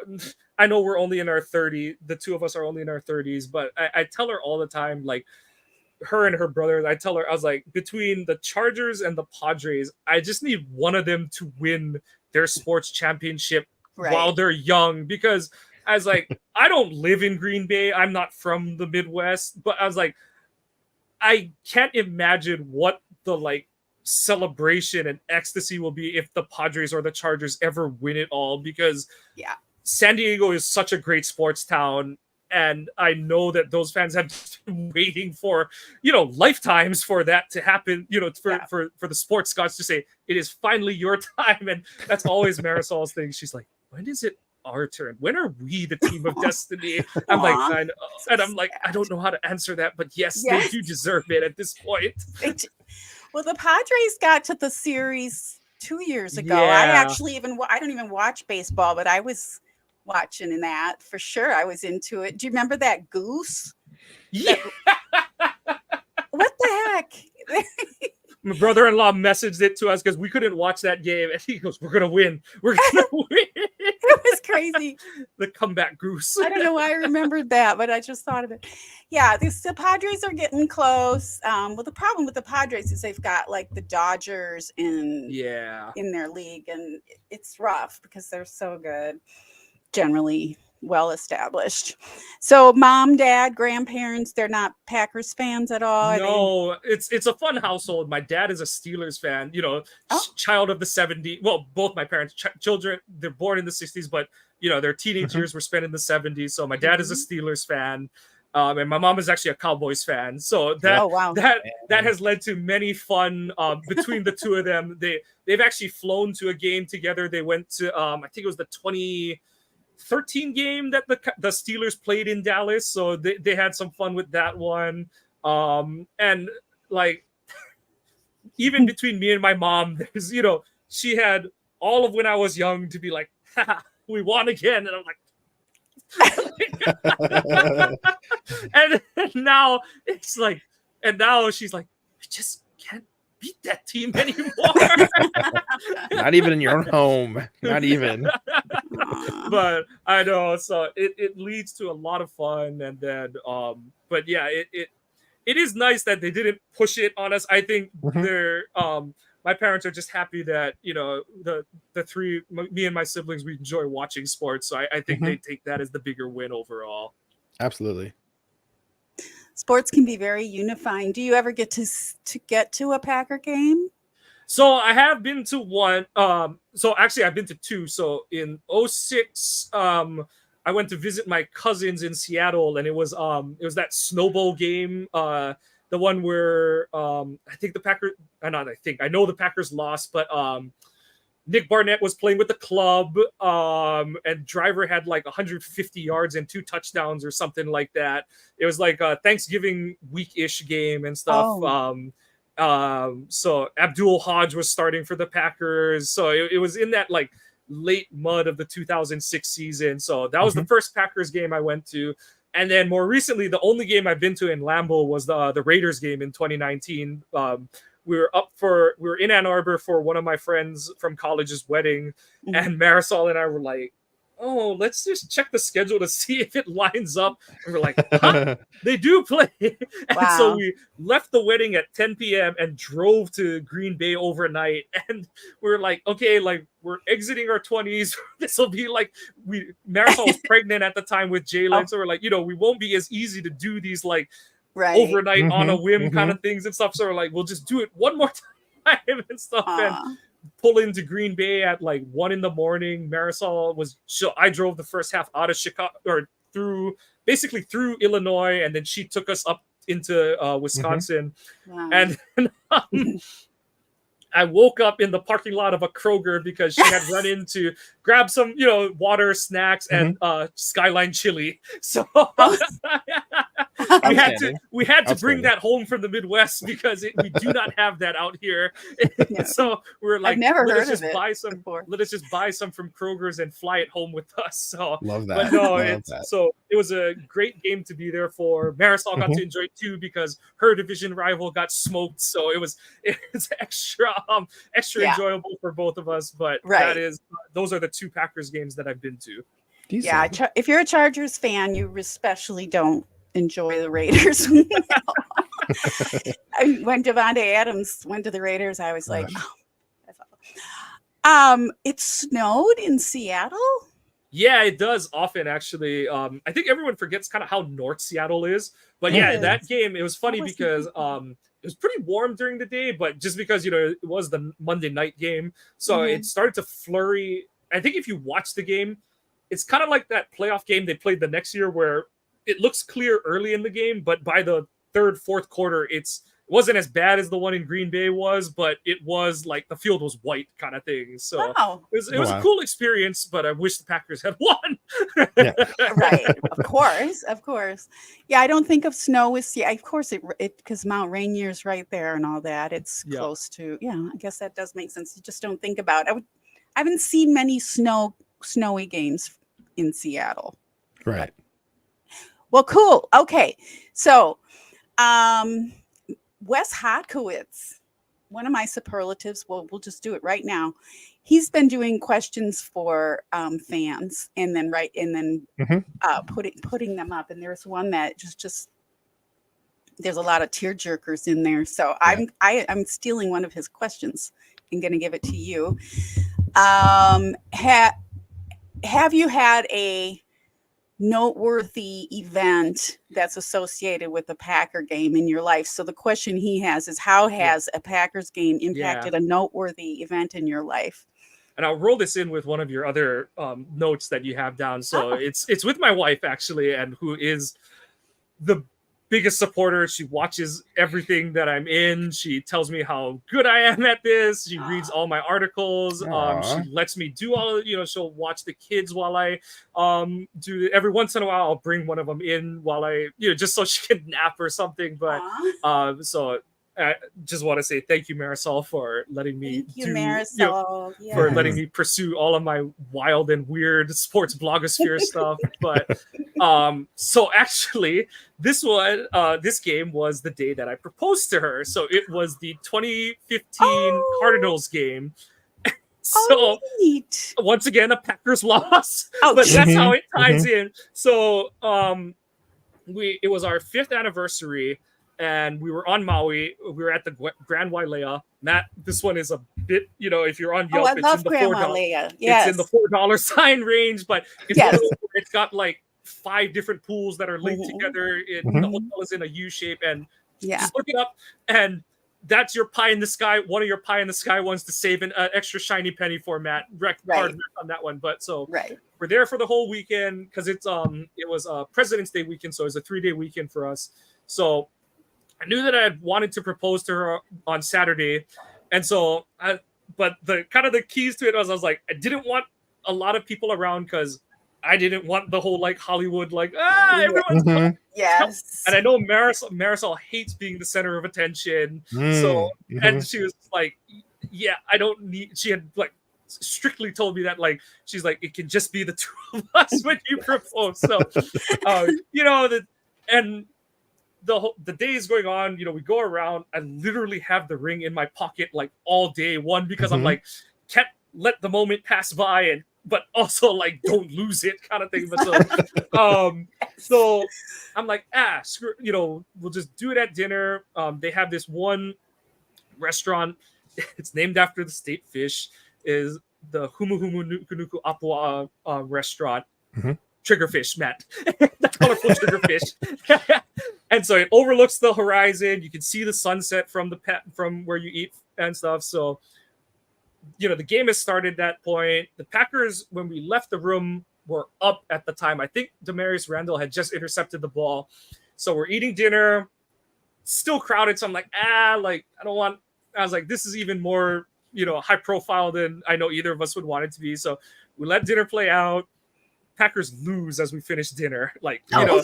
I know we're only in our 30s. The two of us are only in our 30s, but I tell her all the time, like, her and her brother, I tell her, I was like, between the Chargers and the Padres, I just need one of them to win their sports championship while they're young, because I was like, I don't live in Green Bay, I'm not from the Midwest, but I was like, I can't imagine what the like celebration and ecstasy will be if the Padres or the Chargers ever win it all, because San Diego is such a great sports town. And I know that those fans have been waiting for, you know, lifetimes for that to happen, you know, for the sports gods to say, it is finally your time. And that's always Marisol's thing. She's like, when is it our turn? When are we the team of destiny? I'm like, I don't know how to answer that, but yes, they do deserve it at this point. Well, the Padres got to the series 2 years ago. I don't even watch baseball, but I was watching in that for sure. I was into it. Do you remember that goose? Yeah. What the heck? My brother-in-law messaged it to us because we couldn't watch that game, and he goes, "We're gonna win. We're gonna win." It was crazy. The comeback goose. I don't know why I remembered that, but I just thought of it. Yeah, the Padres are getting close. Well, the problem with the Padres is they've got like the Dodgers in their league, and it's rough because they're so good. Generally well established. So mom, dad, grandparents, they're not Packers fans at all? No, it's a fun household. My dad is a Steelers fan, you know, child of the 70s. Well, both my parents, children, they're born in the 60s, but, you know, their teenage years were spent in the 70s. So my dad is a Steelers fan. And my mom is actually a Cowboys fan. So that has led to many fun between the two of them. They've actually flown to a game together. They went to, I think it was the 2013 game that the Steelers played in Dallas. So they had some fun with that one. And like, even between me and my mom, there's, you know, she had all of when I was young to be like, we won again. And I'm like, and now it's like, and now she's like, I just can't beat that team anymore. Not even in your own home. Not even. But I know, so it leads to a lot of fun. And then but yeah, it is nice that they didn't push it on us. I think they're my parents are just happy that, you know, the three, me and my siblings, we enjoy watching sports. So I think they take that as the bigger win overall. Absolutely. Sports can be very unifying. Do you ever get to a Packer game? So I have been to one. So actually, I've been to two. So in '06, I went to visit my cousins in Seattle, and it was that snowball game. The one where I think the Packers. Not I think I know the Packers lost, but Nick Barnett was playing with the club, and Driver had like 150 yards and 2 touchdowns or something like that. It was like a Thanksgiving week-ish game and stuff. So Abdul Hodge was starting for the Packers. So it was in that like late mud of the 2006 season. So that was the first Packers game I went to. And then more recently, the only game I've been to in Lambeau was the Raiders game in 2019. We were in Ann Arbor for one of my friends from college's wedding, and Marisol and I were like, oh, let's just check the schedule to see if it lines up. And we're like, huh? They do play. And so we left the wedding at 10 p.m. and drove to Green Bay overnight. And we're like, okay, like we're exiting our 20s. This will be like, Marisol was pregnant at the time with Jalen. So we're like, we won't be as easy to do these like overnight on a whim kind of things and stuff. So we're like, we'll just do it one more time and stuff. And pull into Green Bay at like 1 a.m. Marisol I drove the first half out of Chicago or through Illinois, and then she took us up into Wisconsin. And I woke up in the parking lot of a Kroger because she had run in to grab some, water, snacks, and Skyline chili. So we had to bring that home from the Midwest because we do not have that out here. So we're like, I've never heard of it before. Let us just buy some from Kroger's and fly it home with us. So love that. But no, so it was a great game to be there for. Marisol got to enjoy it too because her division rival got smoked. So it was extra enjoyable for both of us. But those are the 2 Packers games that I've been to. Decent. Yeah, if you're a Chargers fan, you especially don't enjoy the Raiders. When Devontae Adams went to the Raiders, I was like, it snowed in Seattle. Yeah, it does often actually. I think everyone forgets kind of how north Seattle is, but that game, it was funny because it was pretty warm during the day, but just because it was the Monday night game, so it started to flurry. I think if you watch the game, it's kind of like that playoff game they played the next year where it looks clear early in the game, but by the 3rd, 4th quarter, it wasn't as bad as the one in Green Bay was, but it was like the field was white kind of thing. So it was a cool experience, but I wish the Packers had won. Right. Of course. Yeah, I don't think of snow with of course it because Mount Rainier's right there and all that. It's close to, I guess that does make sense. You just don't think about it. I haven't seen many snowy games in Seattle. Right. Well, cool. Okay. So, Wes Hodkowitz, one of my superlatives, we'll just do it right now. He's been doing questions for fans and then putting them up. And there's one that just there's a lot of tear jerkers in there. So I'm stealing one of his questions and going to give it to you. Have you had a noteworthy event that's associated with a Packer game in your life? So the question he has is, how has a Packers game impacted a noteworthy event in your life? And I'll roll this in with one of your other notes that you have down. So it's with my wife actually, and who is the biggest supporter. She watches everything that I'm in. She tells me how good I am at this. She reads all my articles. She lets me do all, she'll watch the kids while I do. Every once in a while, I'll bring one of them in while I, just so she can nap or something. But so I just want to say thank you, Marisol, for letting me for letting me pursue all of my wild and weird sports blogosphere stuff. But so actually, this game was the day that I proposed to her. So it was the 2015 Cardinals game. So once again, a Packers loss, but that's how it ties in. So it was our 5th anniversary. And we were on Maui. We were at the Grand Wailea. Matt, this one is a bit, if you're on Yelp, it's in the $4. Yes. It's in the $4 sign range, but it's got like 5 different pools that are linked together. The hotel is in a U shape, and just look it up. And that's your pie in the sky. One of your pie in the sky ones to save an extra shiny penny for Matt. Right on that one. But so we're there for the whole weekend because it was President's Day weekend, so it was a 3-day weekend for us. So I knew that I had wanted to propose to her on Saturday, and so but the kind of the keys to it was I was like, I didn't want a lot of people around because I didn't want the whole like Hollywood like everyone's coming. Yes. And I know Marisol hates being the center of attention. So and she was like, yeah, I don't need. She had like strictly told me that like she's like it can just be the two of us when you propose. So you know and the day is going on. You know, we go around. I literally have the ring in my pocket like all day. One because I'm like can't let the moment pass by and. But also like don't lose it kind of thing. But so I'm like, screw, you know, we'll just do it at dinner. They have this one restaurant. It's named after the state fish. Is the Humu Humu Nuku Apua restaurant. Triggerfish, Matt. The colorful triggerfish. And so it overlooks the horizon. You can see the sunset from from where you eat and stuff. So you know, the game has started at that point. The Packers, when we left the room, were up at the time. I think Demarius Randall had just intercepted the ball. So we're eating dinner, still crowded. So I'm like, like, I don't want, I was like, this is even more, you know, high profile than I know either of us would want it to be. So we let dinner play out. Packers lose as we finish dinner. Like, you know,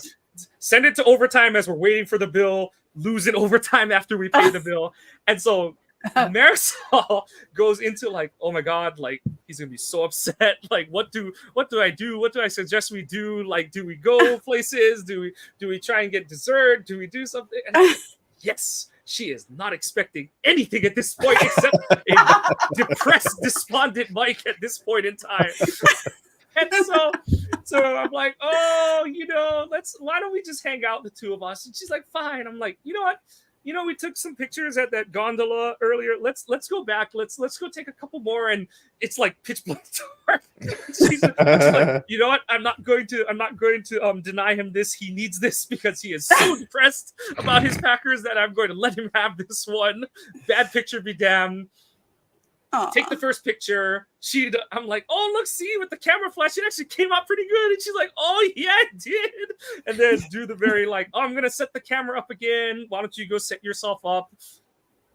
send it to overtime as we're waiting for the bill, lose in overtime after we pay the bill. And so Marisol goes into like, oh my god, like he's gonna be so upset. Like, what do I do? What do I suggest we do? Like, do we go places? Do we try and get dessert? Do we do something? And yes, she is not expecting anything at this point except a depressed, despondent Mike at this point in time. And so I'm like, oh, you know, why don't we just hang out, the two of us? And she's like, fine. I'm like, you know what? You know, we took some pictures at that gondola earlier. Let's go back. Let's go take a couple more. And it's like pitch black dark. she's like, you know what? I'm not going to deny him this. He needs this because he is so depressed about his Packers that I'm going to let him have this one. Bad picture be damned. Take the first picture. I'm like, oh, look, see, with the camera flash, it actually came out pretty good. And she's like, oh, yeah, it did. And then do the very like, oh, I'm going to set the camera up again. Why don't you go set yourself up?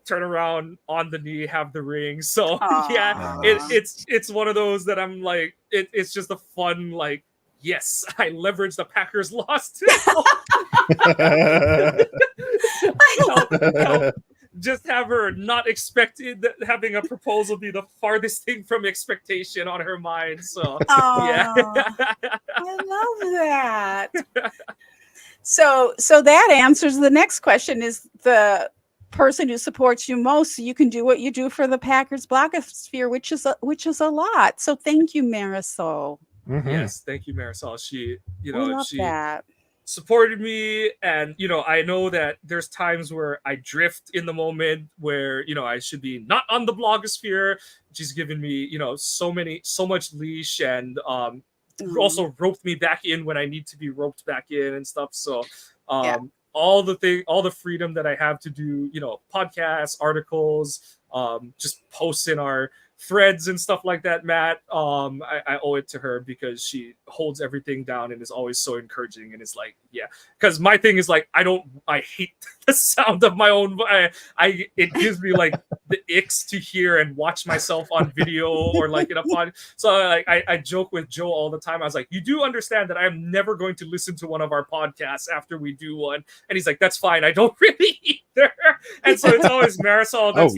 Turn around on the knee, have the ring. So, yeah, it's one of those that I'm like, it's just a fun, like, yes, I leveraged the Packers loss too. Just have her not expected that having a proposal be the farthest thing from expectation on her mind. So yeah, I love that. So that answers the next question: is the person who supports you most, so you can do what you do for the Packers blogosphere, which is a lot. So thank you, Marisol. Yes, thank you, Marisol. She, you We know, love she that. supported me, and you know, I know that there's times where I drift in the moment where, you know, I should be not on the blogosphere. She's given me, you know, so much leash, and also roped me back in when I need to be roped back in and stuff. So all the freedom that I have to do, you know, podcasts, articles, just posts in our threads and stuff like that, Matt, I owe it to her because she holds everything down and is always so encouraging. And it's like, yeah, because my thing is like, I hate the sound of my own. It gives me like the icks to hear and watch myself on video or like in a pod. So like I joke with Joe all the time. I was like, you do understand that I'm never going to listen to one of our podcasts after we do one. And he's like, that's fine. I don't really either. And so it's always Marisol that's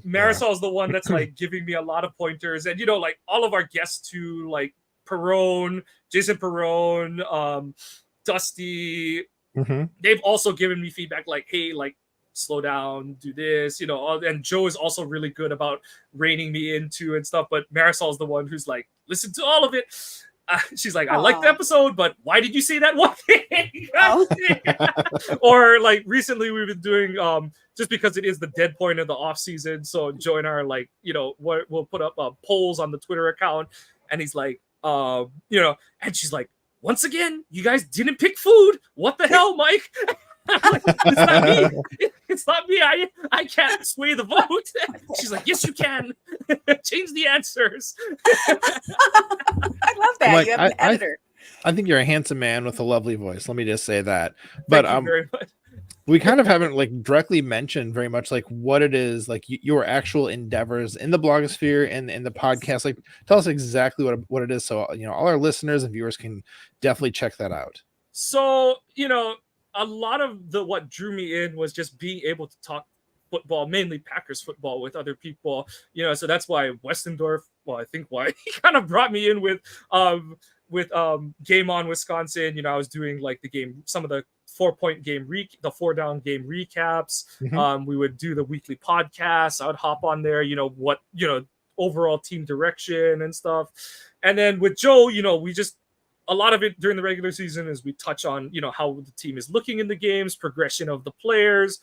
Marisol's the one that's like giving me a lot of pointers. And you know, like all of our guests too, like Perrone, Jason Perrone, Dusty, they've also given me feedback like, hey, like slow down, do this, you know. And Joe is also really good about reining me into and stuff, but Marisol's the one who's like, listen to all of it. She's like, I like the episode, but why did you say that one thing? Or like recently we've been doing just because it is the dead point of the off season, so Joe and I are like, you know, we'll put up polls on the Twitter account, and he's like, you know, and she's like, once again, you guys didn't pick food. What the hell, Mike? I'm like, it's not me. It's not me. I can't sway the vote. She's like, yes, you can. Change the answers. I love that. Like, you have an editor. I think you're a handsome man with a lovely voice. Let me just say that. Thank But you very much. we kind of haven't like directly mentioned very much like what it is, like your actual endeavors in the blogosphere and in the podcast. Like, tell us exactly what it is, so all our listeners and viewers can definitely check that out. So a lot of what drew me in was just being able to talk football, mainly Packers football, with other people. So that's why Westendorf. Well, I think why he kind of brought me in with Game On Wisconsin. I was doing like the game, some of the 4-point game, the 4-down game recaps. Mm-hmm. We would do the weekly podcast. I would hop on there, overall team direction and stuff. And then with Joe, we just, a lot of it during the regular season is we touch on, how the team is looking in the games, progression of the players,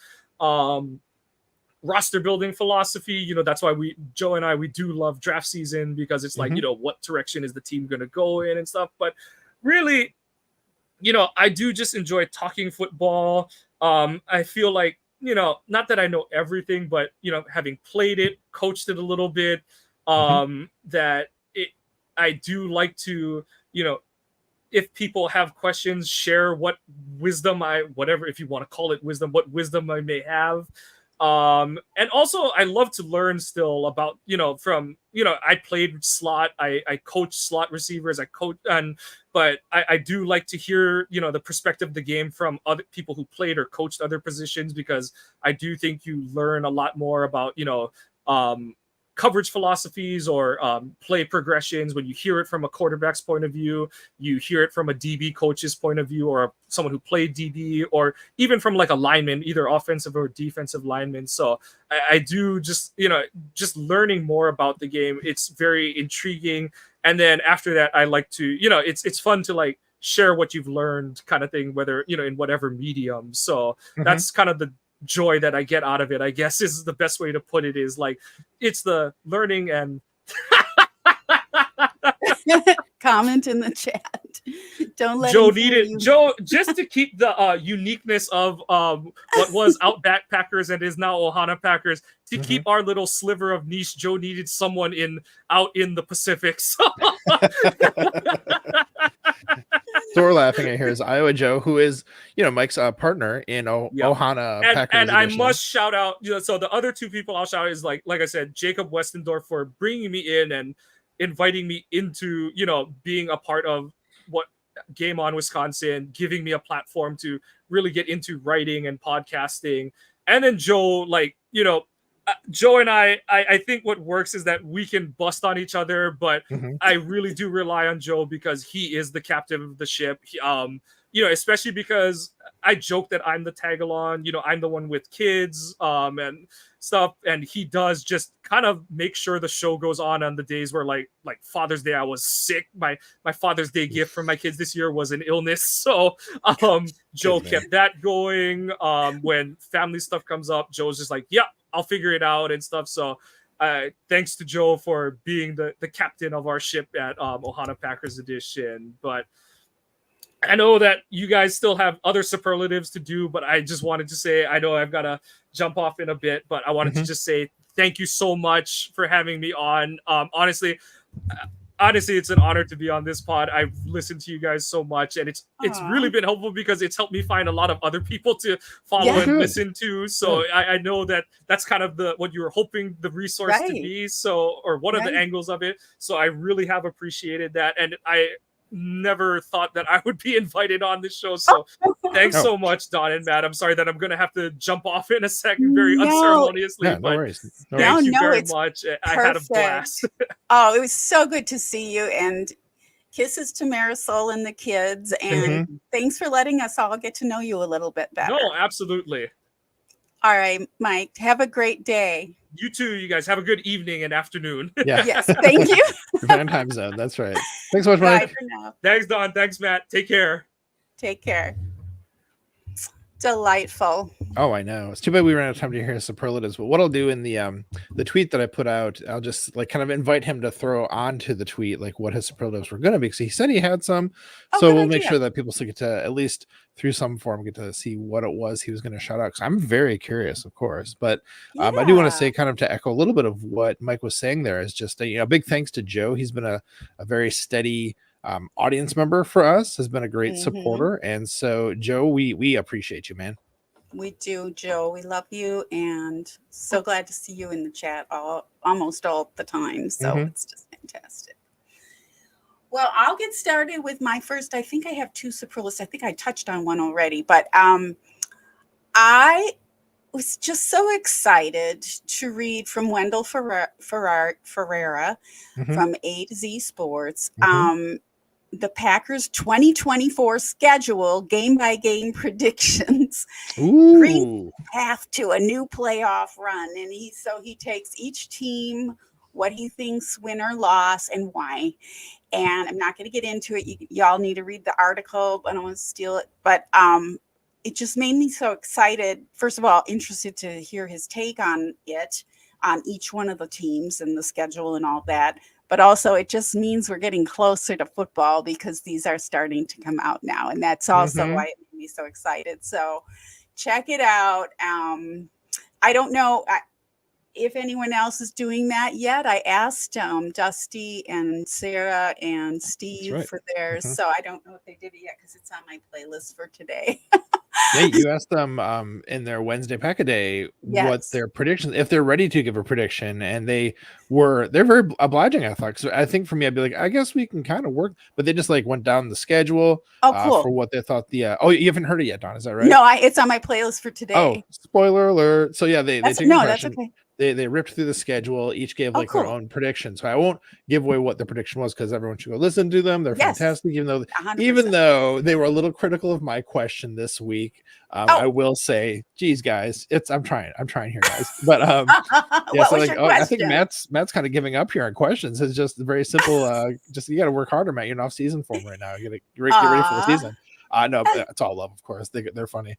roster building philosophy. That's why Joe and I, we do love draft season, because it's like, what direction is the team going to go in and stuff. But really, I do just enjoy talking football. I feel like, not that I know everything, but, having played it, coached it a little bit, that I do like to, if people have questions, share what wisdom whatever, if you want to call it wisdom, what wisdom I may have. And also I love to learn still about, from, I played slot, I coached slot receivers, but I do like to hear, the perspective of the game from other people who played or coached other positions, because I do think you learn a lot more about, coverage philosophies or play progressions when you hear it from a quarterback's point of view, you hear it from a DB coach's point of view, or someone who played DB, or even from like a lineman, either offensive or defensive lineman. So I do just, just learning more about the game. It's very intriguing. And then after that, I like to, it's fun to like share what you've learned kind of thing, whether, in whatever medium. So that's kind of the joy that I get out of it, I guess, is the best way to put it, is like, it's the learning. And Comment in the chat. Don't let Joe Joe, just to keep the uniqueness of what was Outback Packers and is now Ohana Packers, to keep our little sliver of niche, Joe needed someone out in the Pacific. So we're laughing at here is Iowa Joe, who is Mike's partner in Ohana Packers. And I must shout out, so the other two people I'll shout out is like I said, Jacob Westendorf, for bringing me in and inviting me into being a part of what Game On Wisconsin, giving me a platform to really get into writing and podcasting. And then Joe, Joe and I think what works is that we can bust on each other, but I really do rely on Joe, because he is the captain of the ship. Especially because I joke that I'm the tag-along, I'm the one with kids and stuff, and he does just kind of make sure the show goes on the days where like Father's Day I was sick. My Father's Day gift from my kids this year was an illness, so Joe kept that going. When family stuff comes up, Joe's just like, yeah, I'll figure it out and stuff. So thanks to Joe for being the captain of our ship at Ohana Packers Edition. But I know that you guys still have other superlatives to do, but I just wanted to say, I know I've got to jump off in a bit, but I wanted to just say thank you so much for having me on. Honestly, it's an honor to be on this pod. I've listened to you guys so much, and it's really been helpful, because it's helped me find a lot of other people to follow and listen to. So I know that that's kind of what you were hoping the resource to be. So, or one of the angles of it. So I really have appreciated that. And I never thought that I would be invited on this show. So thanks so much, Don and Matt. I'm sorry that I'm going to have to jump off in a second, very unceremoniously. Yeah, no worries. Thank you very much. I had a blast. Oh, it was so good to see you, and kisses to Marisol and the kids. And thanks for letting us all get to know you a little bit better. No, absolutely. All right, Mike, have a great day. You too, you guys. Have a good evening and afternoon. Yeah. Yes, thank you. Depending on time zone. That's right. Thanks so much, Mike. Bye for now. Thanks, Don. Thanks, Matt. Take care. Take care. Delightful. Oh, I know. It's too bad we ran out of time to hear his superlatives. But what I'll do in the tweet that I put out, I'll just like kind of invite him to throw onto the tweet like what his superlatives were going to be. Because he said he had some, Oh, so good we'll make idea. sure that people still get to at least through some form get to see what it was he was going to shout out. Because I'm very curious, of course. But I do want to say, kind of to echo a little bit of what Mike was saying there, is just a big thanks to Joe. He's been a very steady audience member for us. Has been a great supporter, and so Joe, we appreciate you, man. We do, Joe. We love you, and so glad to see you in the chat almost all the time. So it's just fantastic. Well, I'll get started with my first. I think I have two superlatives. I think I touched on one already, but I was just so excited to read from Wendell Ferreira from A to Z Sports. The Packers 2024 schedule, game by game predictions. Green path to a new playoff run. And he takes each team, what he thinks win or loss, and why. And I'm not going to get into it. Y'all need to read the article. I don't want to steal it. But it just made me so excited. First of all, interested to hear his take on it, on each one of the teams and the schedule and all that. But also, it just means we're getting closer to football because these are starting to come out now. And that's also why it made me so excited. So check it out. I don't know if anyone else is doing that yet. I asked Dusty and Sarah and Steve for theirs. So I don't know if they did it yet because it's on my playlist for today. Yeah, you asked them in their Wednesday Pack a Day what their predictions, if they're ready to give a prediction, and they're very obliging. I thought, so I think for me, I'd be like, I guess we can kind of work, but they just like went down the schedule for what they thought you haven't heard it yet, Dawn, is that right? No, it's on my playlist for today. Oh, spoiler alert! So yeah, that's okay. They ripped through the schedule, each gave their own prediction. So I won't give away what the prediction was because everyone should go listen to them. They're fantastic, even though they were a little critical of my question this week. I will say, geez, guys, I'm trying here, guys. But I think Matt's kind of giving up here on questions. It's just very simple. Just you got to work harder, Matt. You're in off season form right now. You got to get ready for the season. No, it's all love, of course. They're funny.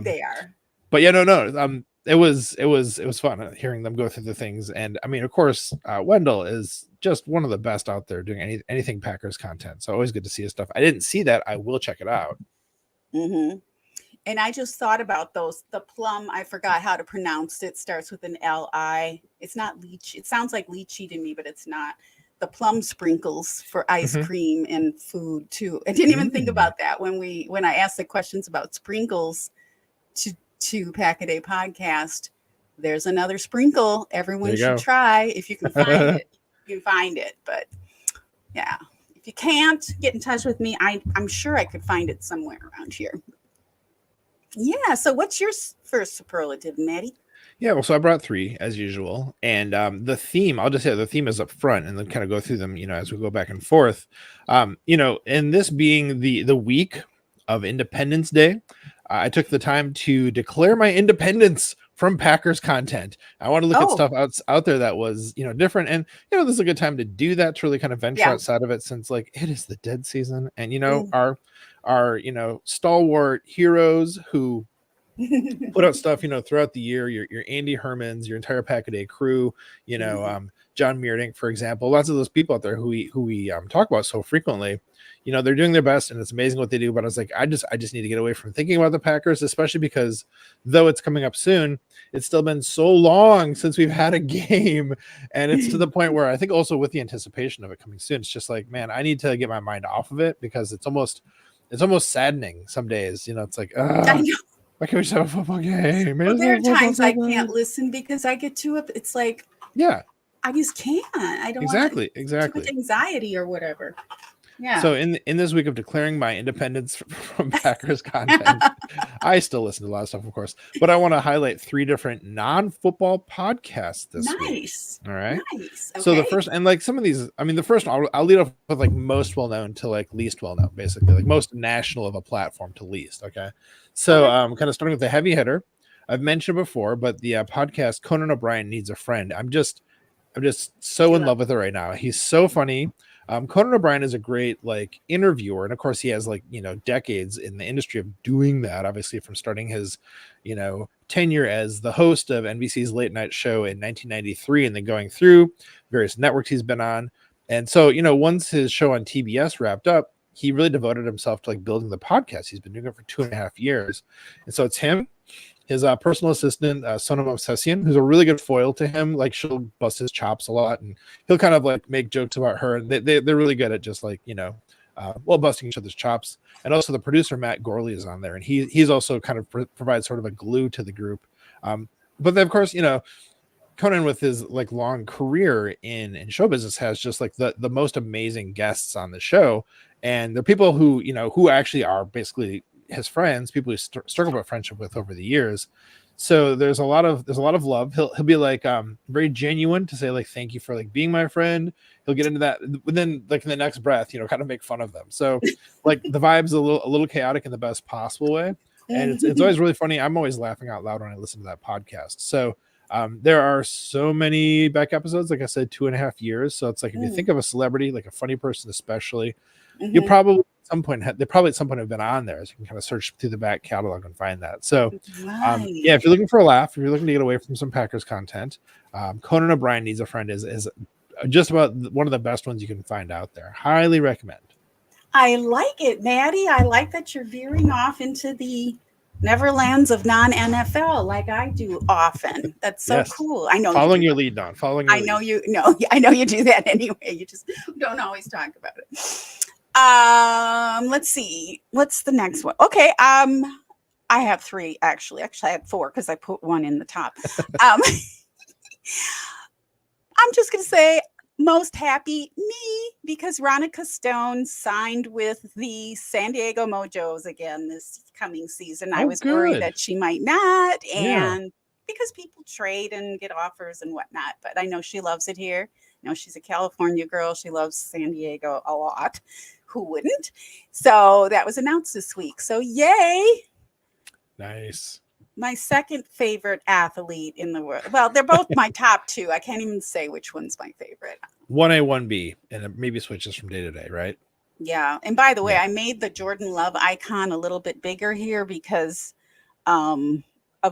They are. But yeah, no. It was fun hearing them go through the things, and I mean, of course, Wendell is just one of the best out there doing anything Packers content. So always good to see his stuff. I didn't see that. I will check it out. And I just thought about those. The plum, I forgot how to pronounce it. Starts with an L-I. It's not lychee. It sounds like lychee to me, but it's not. The plum sprinkles for ice cream and food too. I didn't even think about that when I asked the questions about sprinkles to Pack a Day podcast. There's another sprinkle everyone should try if you can find it. You can find it, but yeah, if you can't, get in touch with me. I'm sure I could find it somewhere around here. Yeah. So what's your first superlative, Maddie? Yeah, well, so I brought three as usual, and the theme, I'll just say the theme is up front, and then kind of go through them, as we go back and forth. And this being the week of Independence Day, I took the time to declare my independence from Packers content. I want to look at stuff out there that was, different. And, this is a good time to do that, to really kind of venture outside of it, since like it is the dead season. And, our stalwart heroes who put out stuff, throughout the year, your Andy Hermans, your entire Pack a Day crew, John Meerdink, for example, lots of those people out there who we talk about so frequently. They're doing their best, and it's amazing what they do. But I was like, I just need to get away from thinking about the Packers, especially because though it's coming up soon, it's still been so long since we've had a game, and it's to the point where I think also with the anticipation of it coming soon, it's just like, man, I need to get my mind off of it because it's almost saddening some days. It's like, I know. Why can't we just have a football game? Well, there are times I can't listen because I get too up. It's like, I just can't. I don't exactly too much anxiety or whatever. Yeah. So in this week of declaring my independence from Packers content, I still listen to a lot of stuff, of course, but I want to highlight 3 different non-football podcasts this week. All right. Nice. Okay. So the first, and like some of these, I mean, the first one, I'll lead off with like most well-known to like least well-known, basically, like most national of a platform to least. Okay. So kind of starting with the heavy hitter. I've mentioned before, but the podcast Conan O'Brien Needs a Friend. I'm just so in love love with it right now. He's so funny. Conan O'Brien is a great like interviewer, and of course he has like, you know, decades in the industry of doing that, obviously from starting his, you know, tenure as the host of NBC's late night show in 1993 and then going through various networks he's been on. And so, you know, once his show on TBS wrapped up, he really devoted himself to like building the podcast. He's been doing it for 2.5 years. And so it's him, his personal assistant, Sonam Obsessian, who's a really good foil to him. Like she'll bust his chops a lot and he'll kind of like make jokes about her. And they're really good at just like, you know, busting each other's chops. And also the producer, Matt Gorley, is on there. And he's also kind of provides sort of a glue to the group. But then, of course, you know, Conan with his like long career in show business has just like the most amazing guests on the show. And they're people who, you know, who actually are basically his friends, people he struggled with friendship with over the years. So there's a lot of love. He'll be like very genuine to say like thank you for like being my friend. He'll get into that, but then like in the next breath, you know, kind of make fun of them. So like the vibe's a little chaotic in the best possible way, and it's always really funny. I'm always laughing out loud when I listen to that podcast. So there are so many back episodes, like I said, 2.5 years. So it's like if you think of a celebrity, like a funny person especially, you probably at some point have been on there, so you can kind of search through the back catalog and find that. So yeah, if you're looking for a laugh, if you're looking to get away from some Packers content, Conan O'Brien Needs a Friend is just about one of the best ones you can find out there. Highly recommend. I like it, Maddie. I like that you're veering off into the Neverlands of non-NFL like I do often. That's so cool. I know following your lead, Don. I know you do that anyway. You just don't always talk about it. Let's see. What's the next one? Okay. I have 3 actually. Actually, I had 4 because I put one in the top. I'm just gonna say most happy me because Ronica Stone signed with the San Diego Mojos again this coming season. I was worried that she might not, and because people trade and get offers and whatnot, but I know she loves it here. You know, she's a California girl. She loves San Diego a lot. Who wouldn't? So that was announced this week. So yay. Nice. My second favorite athlete in the world. Well, they're both my top 2. I can't even say which one's my favorite. 1A, 1B, and it maybe switches from day to day, right? Yeah. And by the way, I made the Jordan Love icon a little bit bigger here because of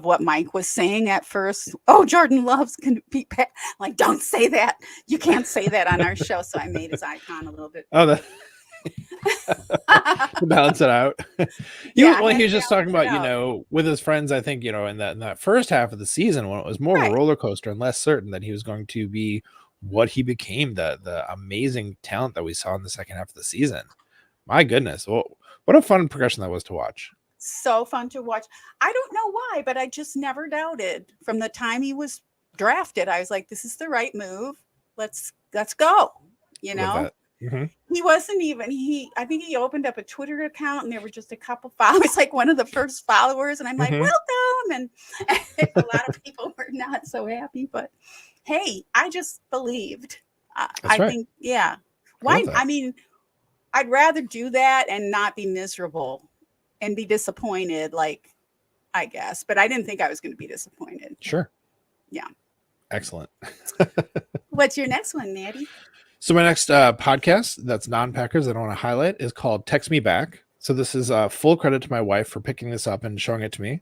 what Mike was saying at first. Oh, Jordan Love's going to be bad. Like, don't say that. You can't say that on our show. So I made his icon a little bit. Oh, to balance it out. He was just talking about, you know, with his friends, I think, you know, in that first half of the season when it was more of a roller coaster and less certain that he was going to be what he became, the amazing talent that we saw in the second half of the season. My goodness. Well, what a fun progression that was to watch. So fun to watch. I don't know why, but I just never doubted from the time he was drafted. I was like, this is the right move. Let's go. You know? He wasn't even, I think he opened up a Twitter account and there were just a couple followers, like one of the first followers. And I'm like, welcome. And a lot of people were not so happy, but hey, I just believed. I think, why? I mean, I'd rather do that and not be miserable and be disappointed, like, I guess. But I didn't think I was going to be disappointed. Sure. Yeah. Excellent. What's your next one, Maddie? So my next podcast that's non-Packers that I want to highlight is called Text Me Back. So this is full credit to my wife for picking this up and showing it to me.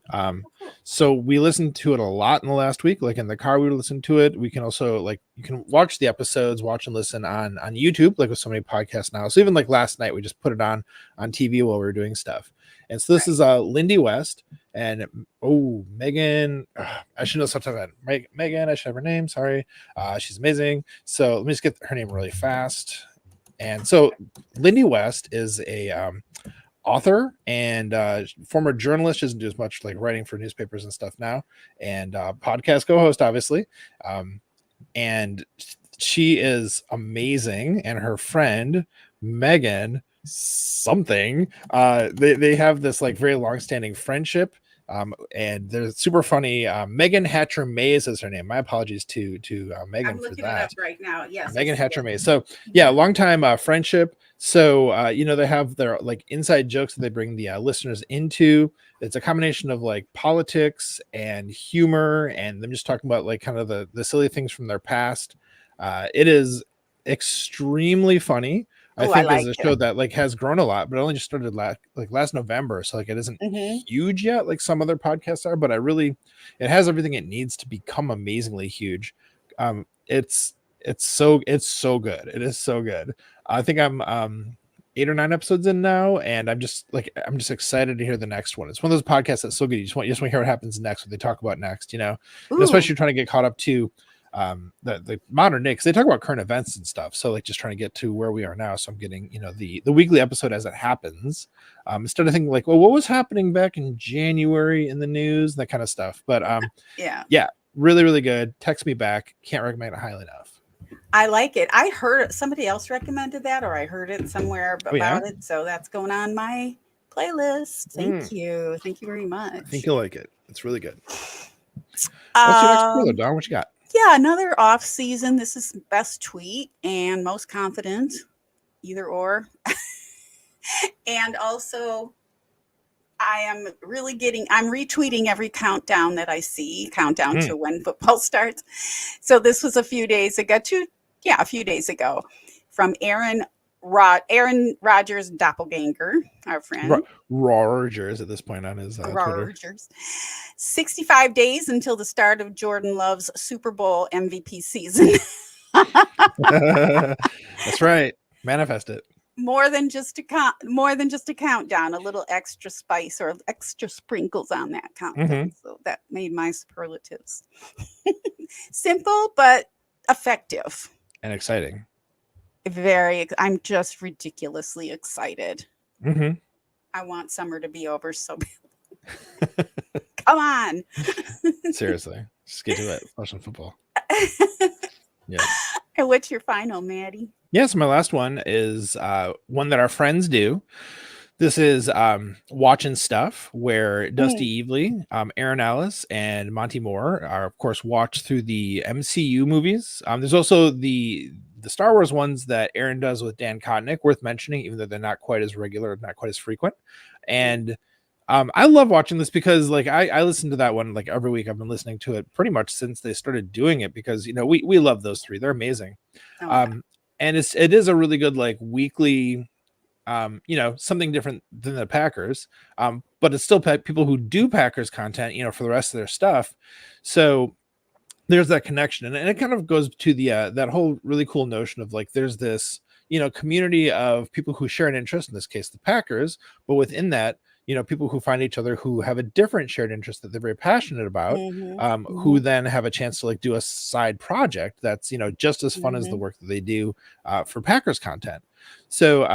So we listened to it a lot in the last week. Like in the car, we would listen to it. We can also you can watch the episodes, watch and listen on YouTube, like with so many podcasts now. So even like last night, we just put it on TV while we were doing stuff. And so this is Lindy West and Megan. I should know sometime. Megan, I should have her name. Sorry. She's amazing. So let me just get her name really fast. And so Lindy West is a author and former journalist. She doesn't do as much like writing for newspapers and stuff now, and podcast co-host, obviously. And she is amazing. And her friend Megan something, they have this like very long-standing friendship. And they're super funny. Megan Hatcher Mays is her name. My apologies to Megan for that. It up right now. Yes, Megan Hatcher Mays. So yeah, long time friendship. So you know, they have their like inside jokes that they bring the listeners into. It's a combination of like politics and humor, and them just talking about like kind of the silly things from their past. It is extremely funny. I Oh, I think as like a show it. that like has grown a lot, but it only just started last November, so like it isn't Hmm. huge yet, like some other podcasts are. But it has everything it needs to become amazingly huge. It's so good. It is so good. I think I'm 8 or 9 episodes in now, and I'm just excited to hear the next one. It's one of those podcasts that's so good. You just want to hear what happens next, what they talk about next, and Ooh, especially trying to get caught up to the modern day, because they talk about current events and stuff. So like just trying to get to where we are now. So I'm getting the weekly episode as it happens, instead of thinking like, well, what was happening back in January in the news, that kind of stuff. But yeah, really, really good. Text me back. Can't recommend it highly enough. I like it. I heard somebody else recommended that, or I heard it somewhere Oh, yeah? about it. So that's going on my playlist. Thank you. Thank you very much. I think you'll like it. It's really good. What's your next trailer, Don? What you got? Yeah, another off season. This is best tweet and most confident, either or. And also, I'm retweeting every countdown that I see, countdown to when football starts. So this was a few days ago, a few days ago, from Aaron Rodgers' doppelganger, our friend. Rodgers at this point on his Twitter. Rodgers. 65 days until the start of Jordan Love's Super Bowl MVP season. That's right. Manifest it. More than just a countdown, a little extra spice or extra sprinkles on that countdown. So that made my superlatives simple but effective and exciting. I'm just ridiculously excited. I want summer to be over so bad. Come on. Seriously, just get to it. Watching football. Yeah. And what's your final, Maddie? Yes, my last one is one that our friends do. This is Watching Stuff, where Dusty Evely, Aaron Ellis, and Monty Moore are, of course, watch through the MCU movies. There's also the Star Wars ones that Aaron does with Dan Kotnick, worth mentioning, even though they're not quite as regular, not quite as frequent. And I love watching this because like I listen to that one like every week. I've been listening to it pretty much since they started doing it because we love those three. They're amazing. And it is a really good like weekly something different than the Packers, but it's still people who do Packers content for the rest of their stuff. So there's that connection, and it kind of goes to the that whole really cool notion of like there's this community of people who share an interest, in this case the Packers, but within that people who find each other who have a different shared interest that they're very passionate about, who then have a chance to like do a side project that's just as fun as the work that they do for Packers content. So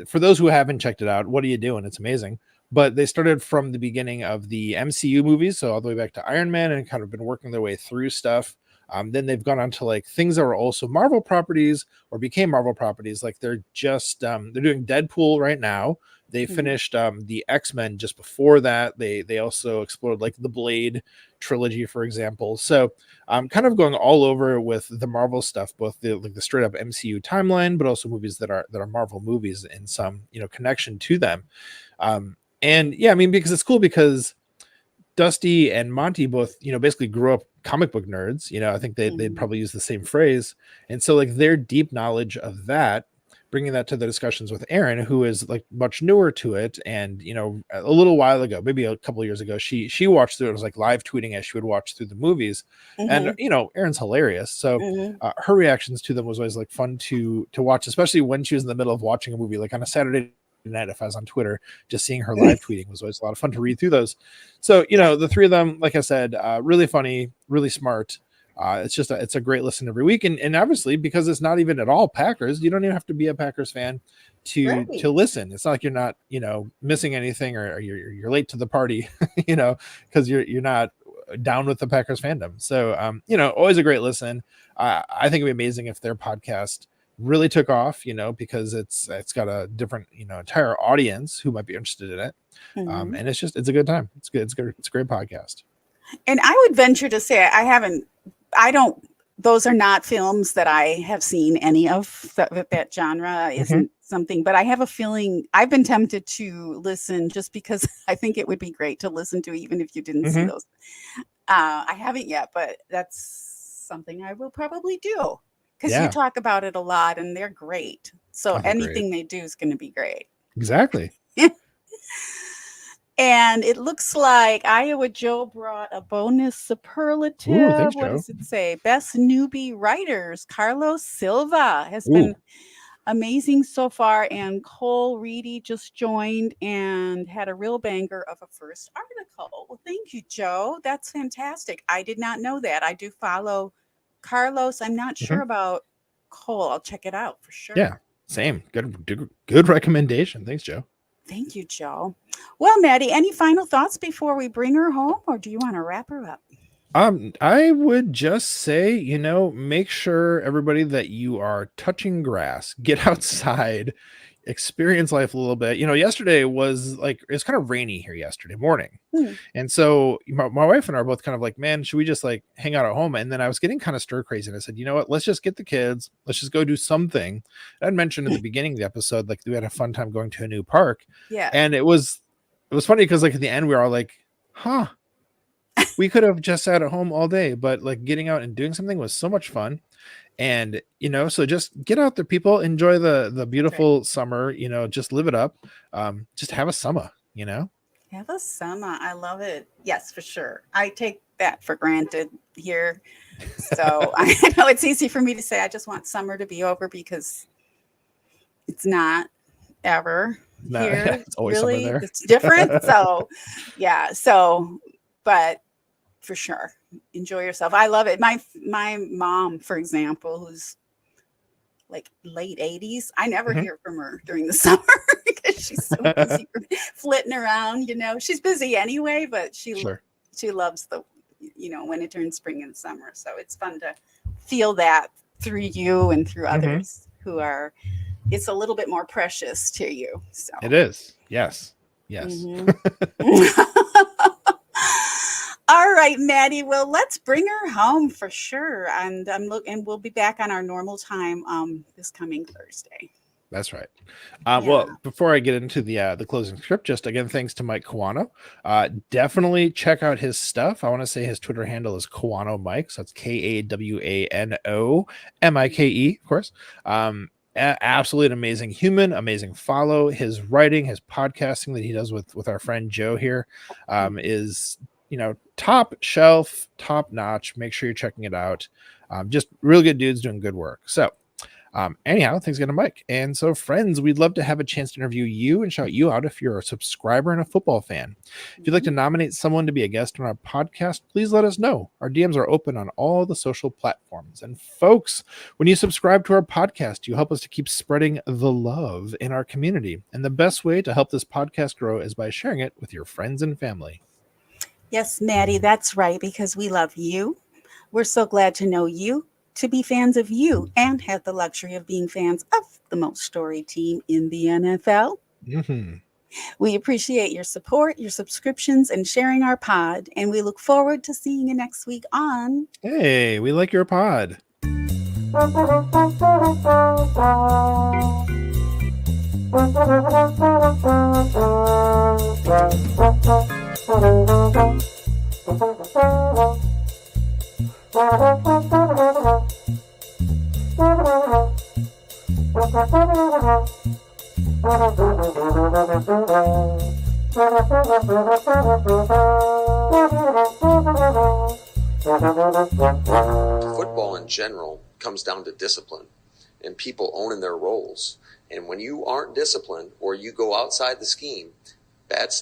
for those who haven't checked it out, what are you doing? It's amazing. But they started from the beginning of the MCU movies, so all the way back to Iron Man, and kind of been working their way through stuff. Then they've gone on to like things that were also Marvel properties or became Marvel properties. Like they're just they're doing Deadpool right now. They finished the X-Men just before that. They also explored like the Blade trilogy, for example. So kind of going all over with the Marvel stuff, both the straight up MCU timeline, but also movies that are Marvel movies in some connection to them. And yeah, I mean, because it's cool because Dusty and Monty both basically grew up comic book nerds. I think they'd probably use the same phrase, and so like their deep knowledge of that, bringing that to the discussions with Aaron, who is like much newer to it. And, a little while ago, maybe a couple of years ago, she watched through it. It was like live tweeting as she would watch through the movies. And, Aaron's hilarious. So her reactions to them was always like fun to watch, especially when she was in the middle of watching a movie, like on a Saturday night, if I was on Twitter, just seeing her live tweeting was always a lot of fun to read through those. So, the three of them, like I said, really funny, really smart. It's a great listen every week, and obviously because it's not even at all Packers, you don't even have to be a Packers fan to listen. It's not like you're not missing anything or you're late to the party, because you're not down with the Packers fandom. So always a great listen. I think it'd be amazing if their podcast really took off, because it's got a different entire audience who might be interested in it, and it's a good time. It's good. It's good. It's a great podcast. And I would venture to say those are not films that I have seen any of. That genre isn't something, but I have a feeling I've been tempted to listen just because I think it would be great to listen to, even if you didn't see those. I haven't yet, but something I will probably do because Yeah. you talk about it a lot and they're great. So Oh, they're anything they do is going to be great. Exactly. And it looks like Iowa Joe brought a bonus superlative. Ooh, thanks, What Joe. does it say? Best newbie writers. Carlos Silva has Ooh. been amazing so far. And Cole Reedy just joined and had a real banger of a first article. Well, thank you, Joe. That's fantastic. I did not know that. I do follow Carlos. I'm not sure about Cole. I'll check it out for sure. Yeah, same. Good recommendation. Thanks, Joe. Thank you, Joe. Well, Maddie, any final thoughts before we bring her home, or do you want to wrap her up? I would just say, make sure everybody that you are touching grass, get outside, experience life a little bit. Yesterday was it's kind of rainy here yesterday morning. And so my wife and I are both kind of like, man, should we just hang out at home? And then I was getting kind of stir crazy. And I said, you know what, let's just get the kids. Let's just go do something. I'd mentioned at the beginning of the episode, we had a fun time going to a new park. Yeah. And it was funny because at the end we were all like, huh, we could have just sat at home all day, but getting out and doing something was so much fun. And, so just get out there, people, enjoy the beautiful summer, just live it up. Just have a summer, Have a summer. I love it. Yes, for sure. I take that for granted here. So I know it's easy for me to say, I just want summer to be over because it's not ever here. It's always really, summer there. It's different. So yeah. But for sure, enjoy yourself. I love it. My mom, for example, who's late 80s, I never hear from her during the summer because she's so busy flitting around. She's busy anyway, but she loves when it turns spring and summer. So it's fun to feel that through you and through others who are. It's a little bit more precious to you. So it is. Yes. All right, Maddie. Well, let's bring her home for sure, and we'll be back on our normal time this coming Thursday. That's right. Well, before I get into the closing script, just again, thanks to Mike Kawano. Definitely check out his stuff. I want to say his Twitter handle is Kawano Mike. So that's KAWANOMIKE, of course. Absolutely an amazing human, amazing follow. His writing, his podcasting that he does with our friend Joe here is top shelf, top notch. Make sure you're checking it out. Just really good dudes doing good work. So anyhow, thanks again to Mike. And so, friends, we'd love to have a chance to interview you and shout you out if you're a subscriber and a football fan. If you'd like to nominate someone to be a guest on our podcast, please let us know. Our DMs are open on all the social platforms. And folks, when you subscribe to our podcast, you help us to keep spreading the love in our community. And the best way to help this podcast grow is by sharing it with your friends and family. Yes, Maddie, that's right, because we love you. We're so glad to know you, to be fans of you, and have the luxury of being fans of the most storied team in the NFL. We appreciate your support, your subscriptions, and sharing our pod, and we look forward to seeing you next week on Hey, we like your pod. Football in general comes down to discipline and people owning their roles. And when you aren't disciplined or you go outside the scheme, bad stuff